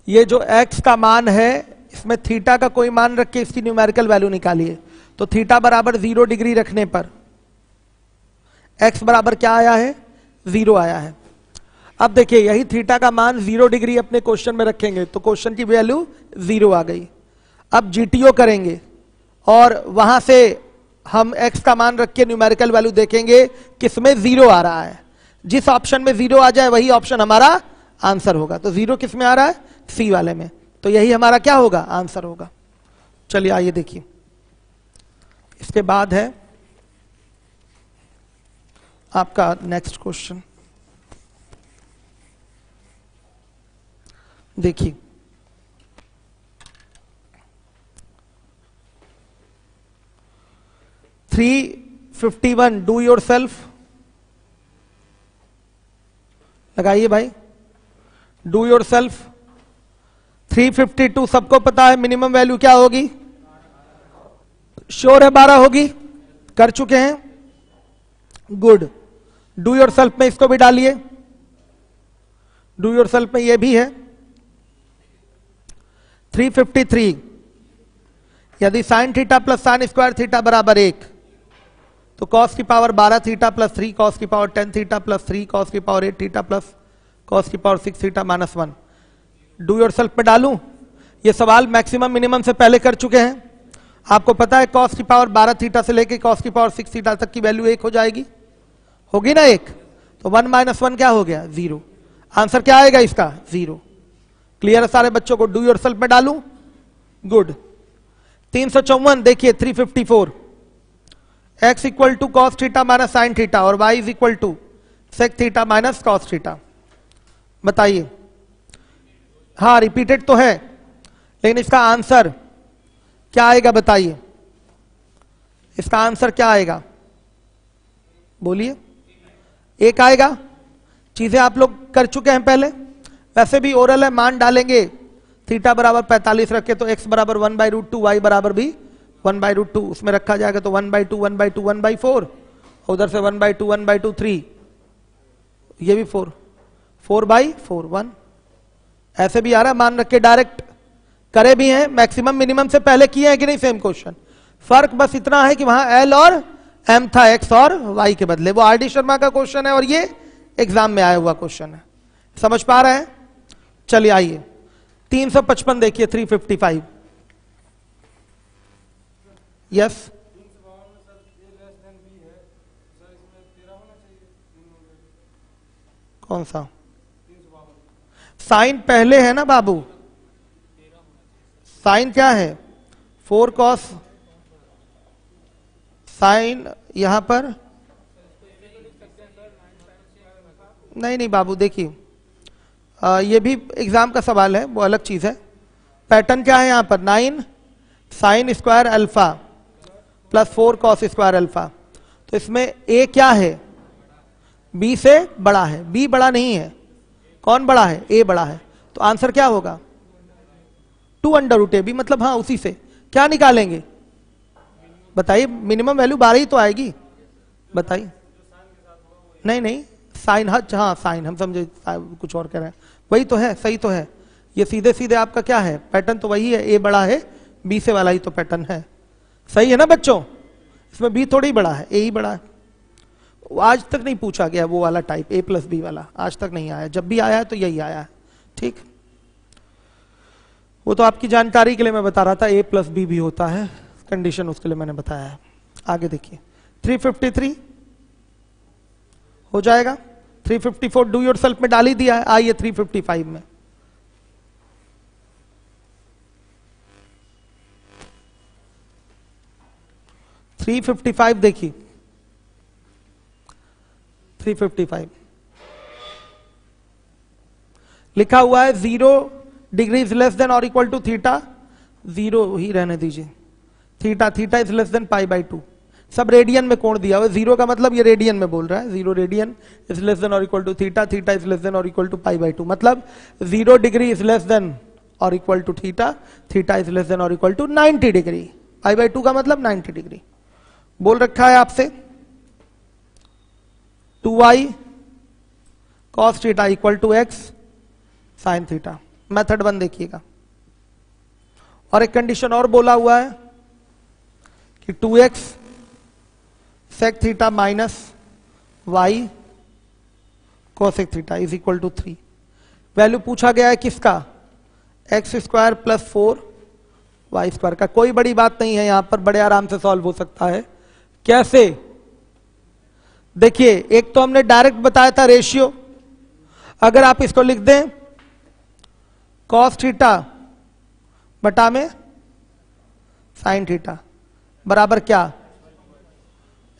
Speaker 1: ये जो x का मान है इसमें थीटा का कोई मान रख के इसकी न्यूमेरिकल वैल्यू निकालिए। तो थीटा बराबर 0 डिग्री रखने पर x बराबर क्या आया है, 0 आया है। अब देखिए, यही थीटा का मान 0 डिग्री अपने क्वेश्चन में रखेंगे तो क्वेश्चन की वैल्यू 0 आ गई। अब जीटीओ करेंगे और वहां से हम x का मान रख के न्यूमेरिकल वैल्यू देखेंगे किसमें 0 आ रहा है। जिस ऑप्शन में 0 आ जाए वही ऑप्शन हमारा आंसर होगा। तो 0 किस में आ रहा है, सी वाले में, तो यही हमारा क्या होगा, आंसर होगा। चलिए आइए देखिए, इसके बाद है आपका नेक्स्ट क्वेश्चन। देखिए, $351 डू योर सेल्फ, लगाइए भाई, डू योर सेल्फ। 352 सबको पता है मिनिमम वैल्यू क्या होगी, श्योर है 12 होगी, कर चुके हैं, गुड। डू योर सेल्फ में इसको भी डालिए, डू योर सेल्फ में ये भी है। 353 यदि sign theta plus sign square theta बराबर 1, तो कॉस की पावर 12 थीटा प्लस 3 कॉस की पावर 10 थीटा प्लस 3 कॉस की पावर 8 थीटा प्लस कॉस की power 6 theta -1। Do your self में डालूं, ये सवाल मैक्सिमम मिनिमम से पहले कर चुके हैं। आपको पता है cos की पावर 12 थीटा से लेके cos की पावर 6 थीटा तक की वैल्यू 1 हो जाएगी, होगी ना 1, तो 1 - 1 क्या हो गया 0। आंसर क्या आएगा इसका 0। क्लियर है सारे बच्चों को? डू योरसेल्फ में डालूं? गुड। 354 देखिए 354, x equal to cos theta minus sine theta और y is equal to sec theta minus cos theta. बताइए। हाँ रिपीटेड तो है, लेकिन इसका आंसर क्या आएगा बताइए, इसका आंसर क्या आएगा बोलिए। 1 आएगा। चीजें आप लोग कर चुके हैं पहले, वैसे भी ओरल है, मान डालेंगे। थीटा बराबर 45 रखे तो x बराबर 1/√2, y बराबर भी 1/√2, उसमें रखा जाएगा तो 1/2 1/2 1/4, उधर से 1/2 1/2 3, ये भी 4/4 1, ऐसे भी आ रहा है। मान रख के डायरेक्ट करे भी हैं, मैक्सिमम मिनिमम से पहले किए हैं कि नहीं सेम क्वेश्चन। फर्क बस इतना है कि वहां एल और एम था, एक्स और वाई के बदले। वो आर डी शर्मा का क्वेश्चन है और ये एग्जाम में आया हुआ क्वेश्चन है। समझ पा रहे हैं? चलिए आइए 355 देखिए 355। यस कौन सा? साइन पहले है ना बाबू, साइन क्या है 4 कॉस, साइन यहां पर नहीं बाबू देखिए, ये भी एग्जाम का सवाल है, वो अलग चीज है। पैटर्न क्या है यहां पर 9 sine square alpha plus 4 cos square alpha. तो इसमें ए क्या है, बी से बड़ा है, बी बड़ा नहीं है, कौन बड़ा है, ए बड़ा है। तो आंसर क्या होगा 2√ab, मतलब हाँ उसी से क्या निकालेंगे बताइए, मिनिमम वैल्यू 12 ही तो आएगी। बताइए। नहीं साइन, हाँ साइन हम समझे, कुछ और कह रहे हैं, वही तो है, सही तो है। ये सीधे सीधे आपका क्या है, पैटर्न तो वही है, ए बड़ा है बी से वाला ही तो पैटर्न है। सही है ना बच्चों? इसमें बी थोड़ी बड़ा है, ए ही बड़ा है। आज तक नहीं पूछा गया वो वाला टाइप a+b वाला, आज तक नहीं आया, जब भी आया है तो यही आया है। ठीक, वो तो आपकी जानकारी के लिए मैं बता रहा था, a+b भी होता है, कंडीशन उसके लिए मैंने बताया है। आगे देखिए 353 हो जाएगा। 354 डू योरसेल्फ में डाल ही दिया है। आइए 355 में। देखिए 355 लिखा हुआ है 0 डिग्री इज लेस देन और इक्वल टू थीटा, 0 ही रहने दीजिए, थीटा इज लेस देन π/2। सब रेडियन में कोण दिया हुआ है, 0 का मतलब ये रेडियन में बोल रहा है, 0 रेडियन इज लेस देन और equal to theta is less than और इक्वल टू π/2, मतलब 0 डिग्री इज लेस देन और equal to theta is less than और इक्वल टू 90 डिग्री, π/2 का मतलब 90 डिग्री बोल रखा है आपसे। 2y cos theta equal to x sine theta. Method 1 देखिएगा। और एक कंडीशन और बोला हुआ है कि 2x sec theta minus y cosec theta is equal to 3। Value पूछा गया है किसका, x² प्लस 4y² का। कोई बड़ी बात नहीं है, यहां पर बड़े आराम से सॉल्व हो सकता है। कैसे? देखिए एक तो हमने डायरेक्ट बताया था रेशियो, अगर आप इसको लिख दें cos थीटा बटा में साइन थीटा बराबर क्या,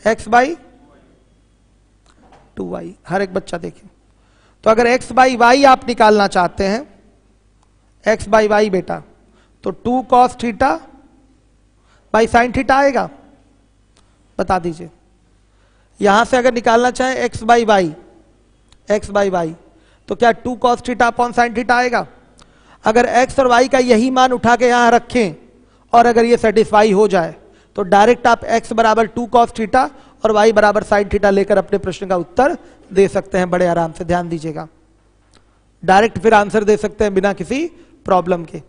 Speaker 1: x/2y। हर एक बच्चा देखे तो अगर x/y आप निकालना चाहते हैं, x/y बेटा, तो 2 cos theta by sine theta आएगा, बता दीजिए। यहां से अगर निकालना चाहें x/y तो क्या 2 cos theta upon sine theta आएगा। अगर x और y का यही मान उठा के यहां रखें और अगर ये सेटिस्फाई हो जाए तो डायरेक्ट आप x बराबर 2 cos थीटा और y बराबर साइन थीटा लेकर अपने प्रश्न का उत्तर दे सकते हैं बड़े आराम से। ध्यान दीजिएगा, डायरेक्ट फिर आंसर दे सकते हैं बिना किसी प्रॉब्लम के।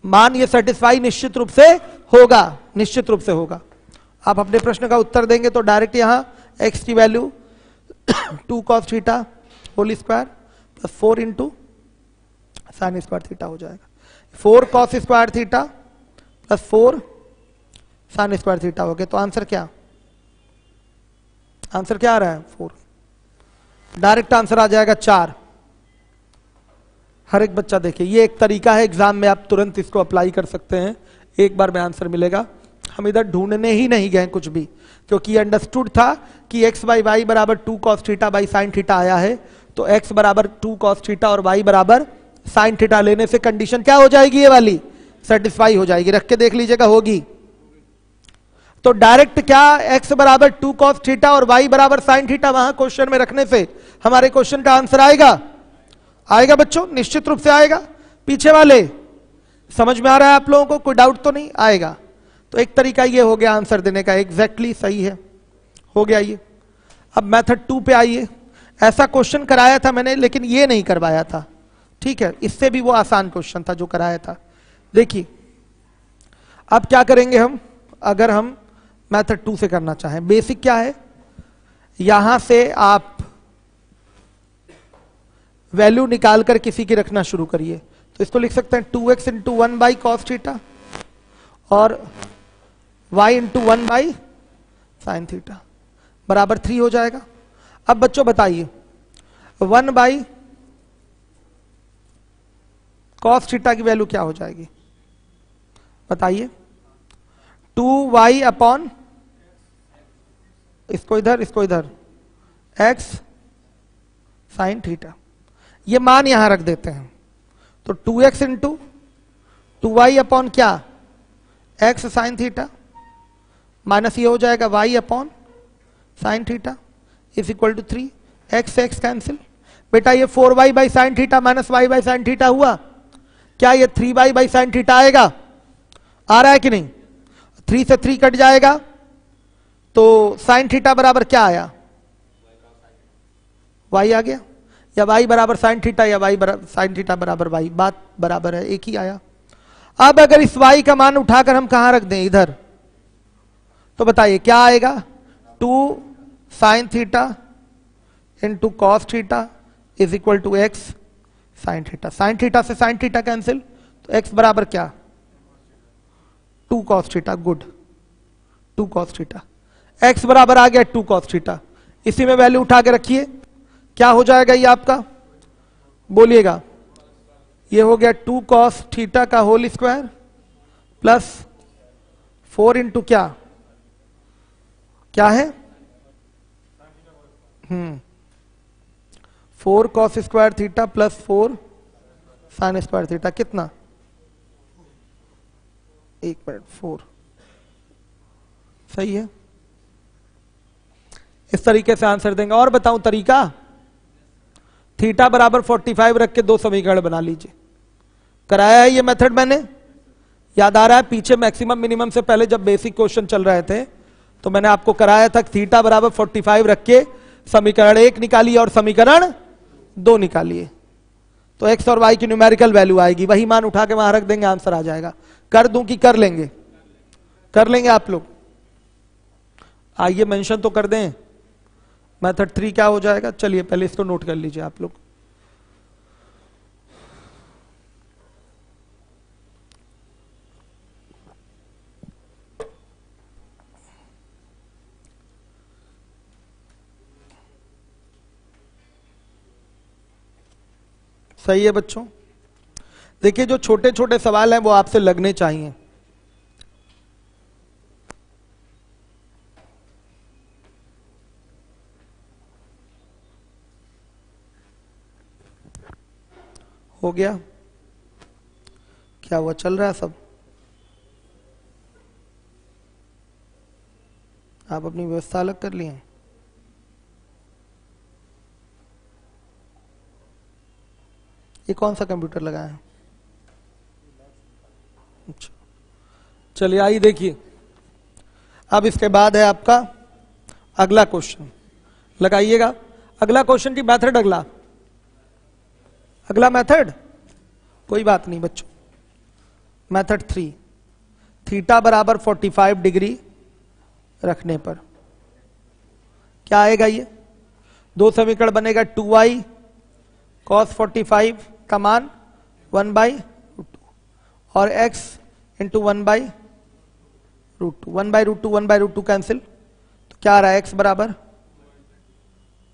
Speaker 1: मान ये सेटिस्फाई निश्चित रूप से होगा, निश्चित रूप से होगा। आप अपने प्रश्न का उत्तर देंगे तो डायरेक्ट यहां x की value 2 cos theta whole square plus 4 into sine square theta हो जाएगा। 4 cos square theta plus 4 sine square theta हो गया। तो आंसर क्या, आंसर क्या आ रहा है 4। डायरेक्ट आंसर आ जाएगा 4। हर एक बच्चा देखिए, ये एक तरीका है एग्जाम में, आप तुरंत इसको अप्लाई कर सकते हैं, एक बार में आंसर मिलेगा। हम इधर ढूंढने ही नहीं गए कुछ भी, क्योंकि अंडरस्टूड था कि x बाई वाई बराबर 2 cos theta by sine theta आया है, तो x बराबर 2 cos थीटा और y बराबर साइन थीटा लेने से कंडीशन क्या हो जाएगी, ये वाली सेटिस्फाई हो जाएगी। रख के देख लीजिएगा होगी। तो डायरेक्ट क्या x बराबर 2 cos थीटा और y बराबर साइन थीटा वहां क्वेश्चन में रखने से हमारे क्वेश्चन का आंसर आएगा, आएगा बच्चों, निश्चित रूप से आएगा। पीछे वाले समझ में आ रहा है आप लोगों को, कोई डाउट तो नहीं, आएगा। तो एक तरीका ये हो गया आंसर देने का, एग्जैक्टली सही है, हो गया ये। अब मेथड 2 पे आइए। ऐसा क्वेश्चन कराया था मैंने, लेकिन ये नहीं करवाया था, ठीक है, इससे भी वो आसान क्वेश्चन था जो कराया था। देखिए अब क्या करेंगे हम, अगर हम मेथड 2 से करना चाहें, बेसिक क्या है, यहां से आप वैल्यू निकाल कर किसी की रखना शुरू करिए। तो इसको लिख सकते हैं 2x into 1 by cos theta और y into 1 by sine theta बराबर 3 हो जाएगा। अब बच्चों बताइए 1 बाई कॉस थीटा की वैल्यू क्या हो जाएगी, बताइए। 2y अपॉन, इसको इधर x साइन थीटा, ये मान यहां रख देते हैं। तो 2x इंटू 2y अपॉन क्या, x साइन थीटा, माइनस ये हो जाएगा y upon sine theta is equal to 3। x cancel, बेटा ये 4y by sine theta minus y by sine theta हुआ, क्या ये 3y बाई साइन थीटा आएगा, आ रहा है कि नहीं। 3 से 3 कट जाएगा, तो साइन थीटा बराबर क्या आया, y आ गया, या y बराबर साइन थीटा या y बराबर साइन थीटा बराबर y, बात बराबर है, एक ही आया। अब अगर इस y का मान उठाकर हम कहां रख दें, इधर, तो बताइए क्या आएगा, 2 sine theta into cos theta is equal to x sine theta. Sine theta से साइन थीटा कैंसिल, तो x बराबर क्या, 2 cos theta, good, 2 cos theta. x बराबर आ गया 2 cos थीटा, इसी में वैल्यू उठा के रखिए, क्या हो जाएगा ये आपका, बोलिएगा, ये हो गया 2 cos थीटा का होल स्क्वायर प्लस 4 इंटू क्या है, 4 cos square theta plus 4 sine square theta, कितना, 1 मिनट, 4, सही है। इस तरीके से आंसर देंगे। और बताऊं तरीका, थीटा बराबर 45 रख के 2 समीकरण बना लीजिए। कराया है ये मेथड मैंने, याद आ रहा है, पीछे मैक्सिमम मिनिमम से पहले जब बेसिक क्वेश्चन चल रहे थे तो मैंने आपको कराया था थीटा बराबर 45 रख के समीकरण 1 निकालिए और समीकरण 2 निकालिए, तो x और y की न्यूमेरिकल वैल्यू आएगी, वही मान उठा के वहां रख देंगे, आंसर आ जाएगा। कर दूं कि कर लेंगे, कर लेंगे आप लोग, आइए मेंशन तो कर दें। मेथड 3 क्या हो जाएगा, चलिए पहले इसको नोट कर लीजिए आप लोग। सही है बच्चों, देखिए जो छोटे छोटे सवाल हैं वो आपसे लगने चाहिए। हो गया, क्या हुआ, चल रहा है सब, आप अपनी व्यवस्था अलग कर लिए। ये कौन सा कंप्यूटर लगाया है, अच्छा, चलिए आइए देखिए। अब इसके बाद है आपका अगला क्वेश्चन, लगाइएगा। अगला क्वेश्चन की मेथड, अगला मेथड कोई बात नहीं बच्चों, मेथड 3, थीटा बराबर 45 डिग्री रखने पर क्या आएगा, ये 2 समीकरण बनेगा, 2y cos 45 का मान 1/2 और x इंटू 1/2 √2, 1/√2 1/√2 कैंसिल, तो क्या आ रहा है x बराबर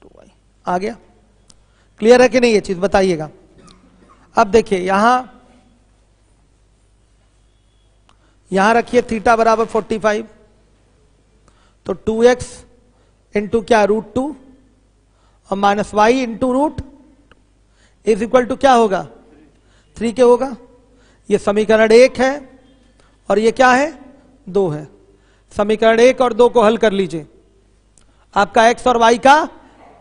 Speaker 1: 2y। आ गया? क्लियर है कि नहीं ये चीज, बताइएगा। अब देखिए यहां रखिए थीटा बराबर 45, तो 2x इंटू क्या √2 और minus y into root is equal to क्या होगा 3 के होगा। ये समीकरण 1 है और ये क्या है 2 है। समीकरण 1 और 2 को हल कर लीजिए, आपका x और y का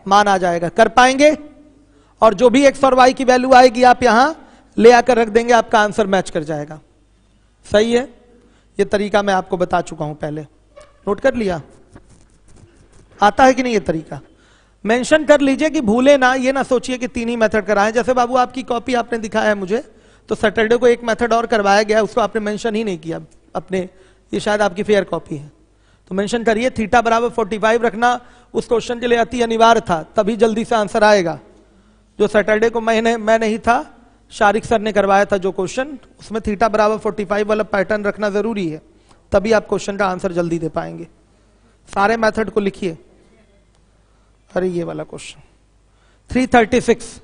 Speaker 1: मान आ जाएगा। कर पाएंगे? और जो भी x और y की वैल्यू आएगी आप यहां ले आकर रख देंगे, आपका आंसर मैच कर जाएगा। सही है? ये तरीका मैं आपको बता चुका हूं पहले, नोट कर लिया? आता है कि नहीं ये तरीका? मेंशन कर लीजिए कि भूले ना, ये ना सोचिए कि 3 ही मेथड कराएं। जैसे बाबू आपकी कॉपी आपने दिखाया है मुझे, तो सैटरडे को एक मेथड और करवाया गया, उसको आपने मेंशन ही नहीं किया अपने, ये शायद आपकी फेयर कॉपी है, तो मेंशन करिए। थीटा बराबर 45 रखना उस क्वेश्चन के लिए अति अनिवार्य था, तभी जल्दी से आंसर आएगा। जो सैटरडे को मैं नहीं था, शारिक सर ने करवाया था जो क्वेश्चन, उसमें थीटा बराबर 45 वाला पैटर्न रखना जरूरी है, तभी आप क्वेश्चन का आंसर जल्दी दे पाएंगे। सारे मेथड को लिखिए। अरे ये वाला क्वेश्चन 336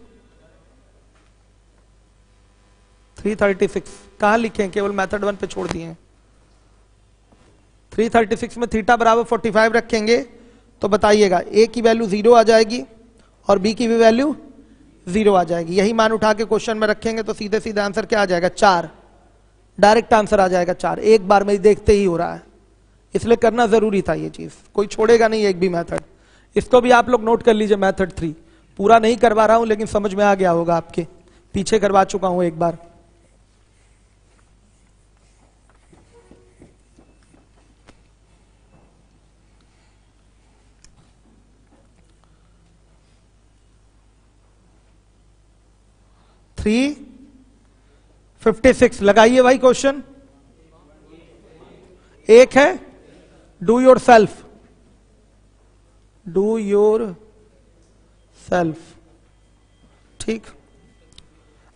Speaker 1: कहां लिखे हैं? केवल मेथड 1 पे छोड़ दिए हैं। 336 में थीटा बराबर 45 रखेंगे तो बताइएगा a की वैल्यू 0 आ जाएगी और b की भी वैल्यू 0 आ जाएगी। यही मान उठा के क्वेश्चन में रखेंगे तो सीधे सीधे आंसर क्या आ जाएगा 4। डायरेक्ट आंसर आ जाएगा 4। एक बार में देखते ही हो रहा है, इसलिए करना जरूरी था ये चीज, कोई छोड़ेगा नहीं एक भी मेथड। इसको भी आप लोग नोट कर लीजिए, मेथड 3 पूरा नहीं करवा रहा हूं लेकिन समझ में आ गया होगा, आपके पीछे करवा चुका हूं एक बार। थ्री 56 लगाइए भाई क्वेश्चन। एक है डू योर सेल्फ, ठीक।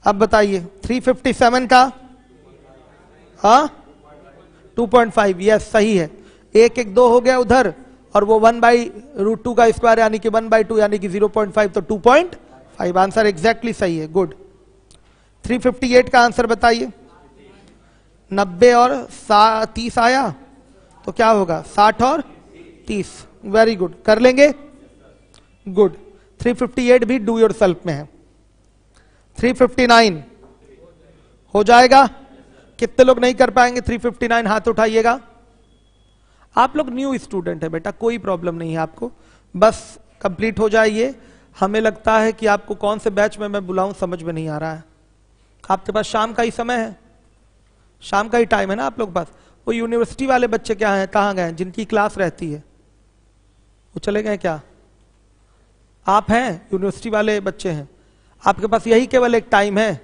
Speaker 1: अब बताइए 357 का 2.5, यस सही है। 1 1 2 हो गया उधर, और वो 1/√2 का स्क्वायर यानी कि 1/2 यानी कि 0.5, तो 2.5 आंसर एग्जैक्टली सही है, गुड। 358 का आंसर बताइए। 90 और 30 आया तो क्या होगा 60 और 30, वेरी गुड, कर लेंगे, गुड। 358 भी डू योर सेल्फ में है। 359 हो जाएगा? कितने लोग नहीं कर पाएंगे 359? हाथ उठाइएगा। आप लोग न्यू स्टूडेंट है बेटा, कोई प्रॉब्लम नहीं है आपको, बस कंप्लीट हो जाइए। हमें लगता है कि आपको कौन से बैच में मैं बुलाऊं समझ में नहीं आ रहा है। आपके पास शाम का ही समय है, शाम का ही टाइम है ना आप लोग के पास। वो यूनिवर्सिटी वाले बच्चे क्या हैं, कहाँ गए, जिनकी क्लास रहती है वो चले गए क्या? आप हैं यूनिवर्सिटी वाले बच्चे हैं, आपके पास यही केवल एक टाइम है,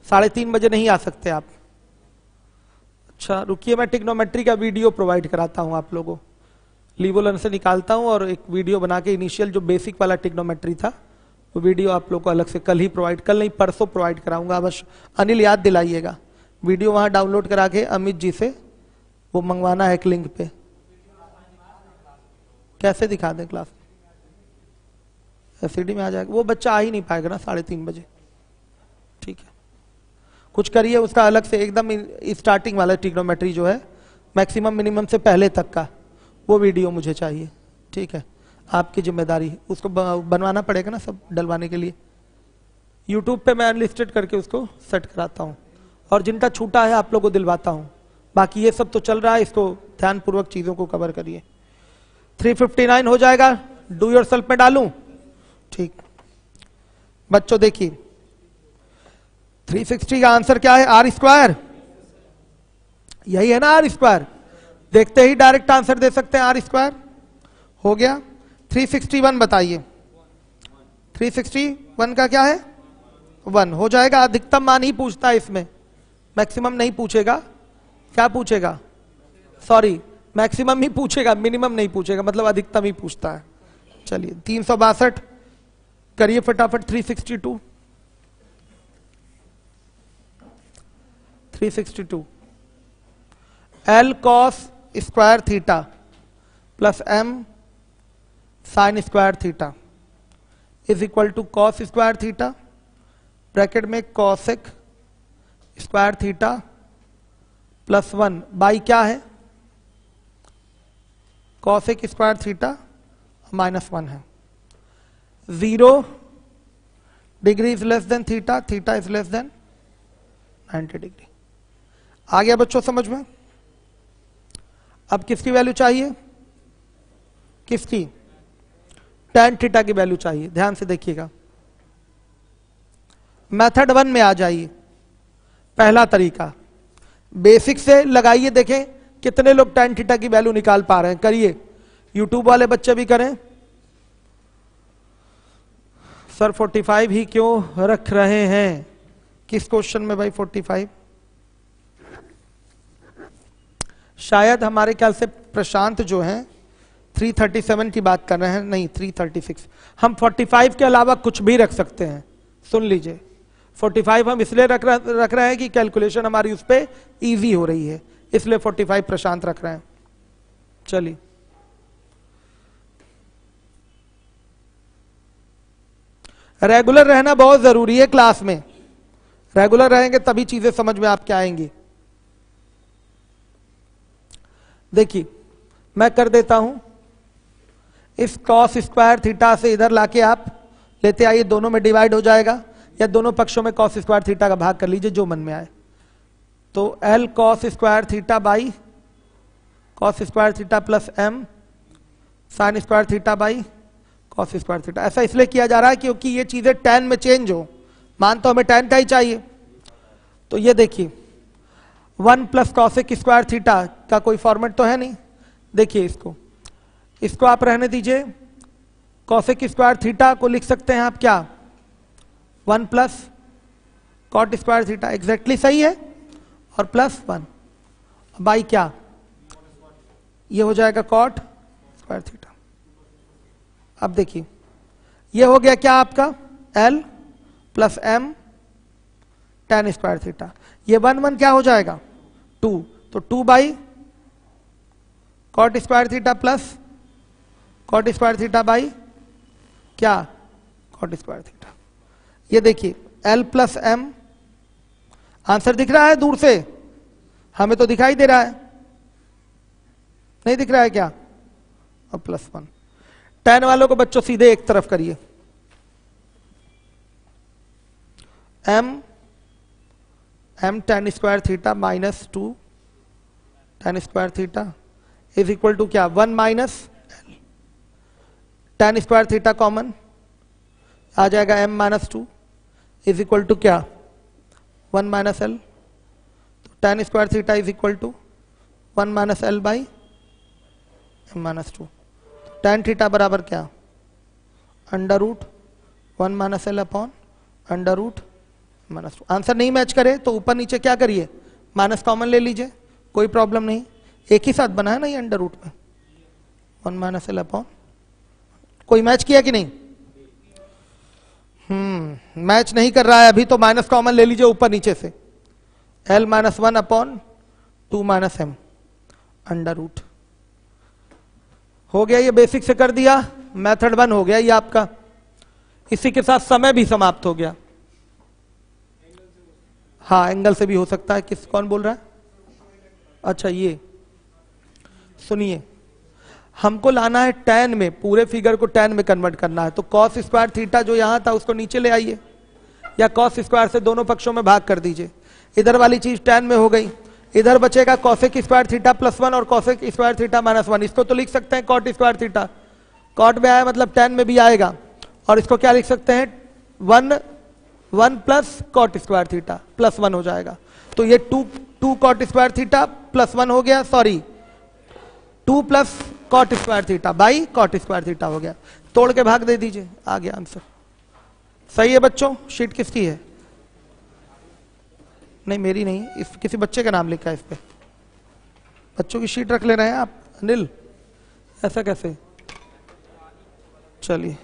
Speaker 1: 3:30 बजे नहीं आ सकते आप। अच्छा रुकिए, मैं टिग्नोमेट्री का वीडियो प्रोवाइड कराता हूं आप लोगों को, लीवोलन से निकालता हूं और एक वीडियो बना के, इनिशियल जो बेसिक वाला टिग्नोमेट्री था वो वीडियो आप लोग को अलग से कल ही प्रोवाइड, कल नहीं परसों प्रोवाइड कराऊंगा, बस अनिल याद दिलाइएगा। वीडियो वहां डाउनलोड करा के अमित जी से वो मंगवाना है एक लिंक पे। कैसे दिखा दें क्लास? एससीडी में आ जाएगा, वो बच्चा आ ही नहीं पाएगा ना 3:30 बजे, ठीक है। कुछ करिए उसका अलग से, एकदम स्टार्टिंग वाला ट्रिग्नोमेट्री जो है मैक्सिमम मिनिमम से पहले तक का, वो वीडियो मुझे चाहिए, ठीक है। आपकी जिम्मेदारी है, उसको बनवाना पड़ेगा ना सब डलवाने के लिए। यूट्यूब पे मैं अनलिस्टेड करके उसको सेट कराता हूँ, और जिनका छूटा है आप लोगों को दिलवाता हूँ। बाकी ये सब तो चल रहा है, इसको ध्यानपूर्वक चीजों को कवर करिए। 359 हो जाएगा, डू योर सेल्फ में डालूं, ठीक। बच्चों देखिए 360 का आंसर क्या है, आर स्क्वायर, यही है ना आर स्क्वायर। देखते ही डायरेक्ट आंसर दे सकते हैं, आर स्क्वायर हो गया। 361 बताइए, 361 का क्या है 1 हो जाएगा। अधिकतम मान ही पूछता है इसमें, मैक्सिमम नहीं पूछेगा। क्या पूछेगा, सॉरी मैक्सिमम ही पूछेगा, मिनिमम नहीं पूछेगा, मतलब अधिकतम ही पूछता है। चलिए 362 करिए फटाफट। 362 L cos square theta plus m sine square theta is equal to cos square theta bracket में cosec square theta plus 1 by क्या है, कॉसेक स्क्वायर थीटा -1 है। 0 degree is less than theta, theta is less than 90 degree. आ गया बच्चों समझ में? अब किसकी वैल्यू चाहिए, किसकी, tan थीटा की वैल्यू चाहिए। ध्यान से देखिएगा, मेथड 1 में आ जाइए। पहला तरीका बेसिक से लगाइए, देखें कितने लोग tan थीटा की वैल्यू निकाल पा रहे हैं। करिए, यूट्यूब वाले बच्चे भी करें। सर 45 ही क्यों रख रहे हैं, किस क्वेश्चन में भाई 45? शायद हमारे ख्याल से प्रशांत जो हैं 337 की बात कर रहे हैं, नहीं 336। हम 45 के अलावा कुछ भी रख सकते हैं। सुन लीजिए, 45 हम इसलिए रख रहे हैं कि कैलकुलेशन हमारी उस पर ईजी हो रही है, इसलिए 45 प्रशांत रख रहे हैं। चलिए, रेगुलर रहना बहुत जरूरी है क्लास में। रेगुलर रहेंगे तभी चीजें समझ में आपके आएंगी। देखिए, मैं कर देता हूं, इस कॉस स्क्वायर थीटा से इधर लाके आप लेते आइए, दोनों में डिवाइड हो जाएगा, या दोनों पक्षों में कॉस स्क्वायर थीटा का भाग कर लीजिए, जो मन में आए। तो L cos square theta by cos square theta plus m sine square theta by cos square theta. ऐसा इसलिए किया जा रहा है क्योंकि ये चीजें tan में चेंज हो। मान तो हमें tan का ही चाहिए, तो ये देखिए 1 प्लस कॉसेक स्क्वायर थीटा का कोई फॉर्मेट तो है नहीं। देखिए इसको आप रहने दीजिए, कॉसेक स्क्वायर थीटा को लिख सकते हैं आप क्या, 1 plus cot square theta, exactly सही है, और प्लस 1 बाई क्या, ये हो जाएगा कॉट स्क्वायर थीटा। अब देखिए, ये हो गया क्या आपका L plus m tan square theta. ये 1 क्या हो जाएगा 2, तो 2 by cot square theta plus cot square theta by क्या, कॉट स्क्वायर थीटा। ये देखिए L प्लस m, आंसर दिख रहा है दूर से, हमें तो दिखाई दे रहा है, नहीं दिख रहा है क्या, और प्लस 1। tan वालों को बच्चों सीधे एक तरफ करिए, m tan square theta minus 2 tan square theta is equal to क्या, 1 minus L। tan square theta common आ जाएगा, m minus 2 is equal to क्या, 1 माइनस L। तो tan square theta is equal to 1 minus L by m minus 2। tan theta बराबर क्या, under root 1 minus L upon under root minus 2। Answer नहीं match करे तो ऊपर नीचे क्या करिए, माइनस कॉमन ले लीजिए, कोई प्रॉब्लम नहीं, एक ही साथ बना है ना ये अंडर रूट में, 1 माइनस L अपॉन, कोई मैच किया कि नहीं, मैच नहीं कर रहा है अभी, तो माइनस कॉमन ले लीजिए ऊपर नीचे से, L minus 1 upon 2 minus m under root. हो गया, ये बेसिक से कर दिया, मेथड 1 हो गया ये आपका। इसी के साथ समय भी समाप्त हो गया। हाँ, एंगल से भी हो सकता है, किस कौन बोल रहा है, अच्छा ये सुनिए, हमको लाना है tan में, पूरे फिगर को tan में कन्वर्ट करना है। तो cos स्क्वायर थीटा जो यहां था उसको नीचे ले आइए, या cos स्क्वायर से दोनों पक्षों में भाग कर दीजिए। इधर वाली चीज tan में हो गई, इधर बचेगा cosec स्क्वायर थीटा प्लस 1 और cosec स्क्वायर थीटा माइनस 1। इसको तो लिख सकते हैं cot स्क्वायर थीटा, cot में आया मतलब tan में भी आएगा, और इसको क्या लिख सकते हैं, 1 plus cot square theta plus 1 हो जाएगा। तो ये 2 कॉट स्क्वायर थीटा प्लस 1 हो गया, sorry 2 plus cot square theta by cot square theta हो गया। तोड़ के भाग दे दीजिए, आ गया आंसर। सही है बच्चों, शीट किसकी है, नहीं मेरी नहीं, इस किसी बच्चे का नाम लिखा है इस पे, बच्चों की शीट रख ले रहे हैं आप अनिल, ऐसा कैसे, चलिए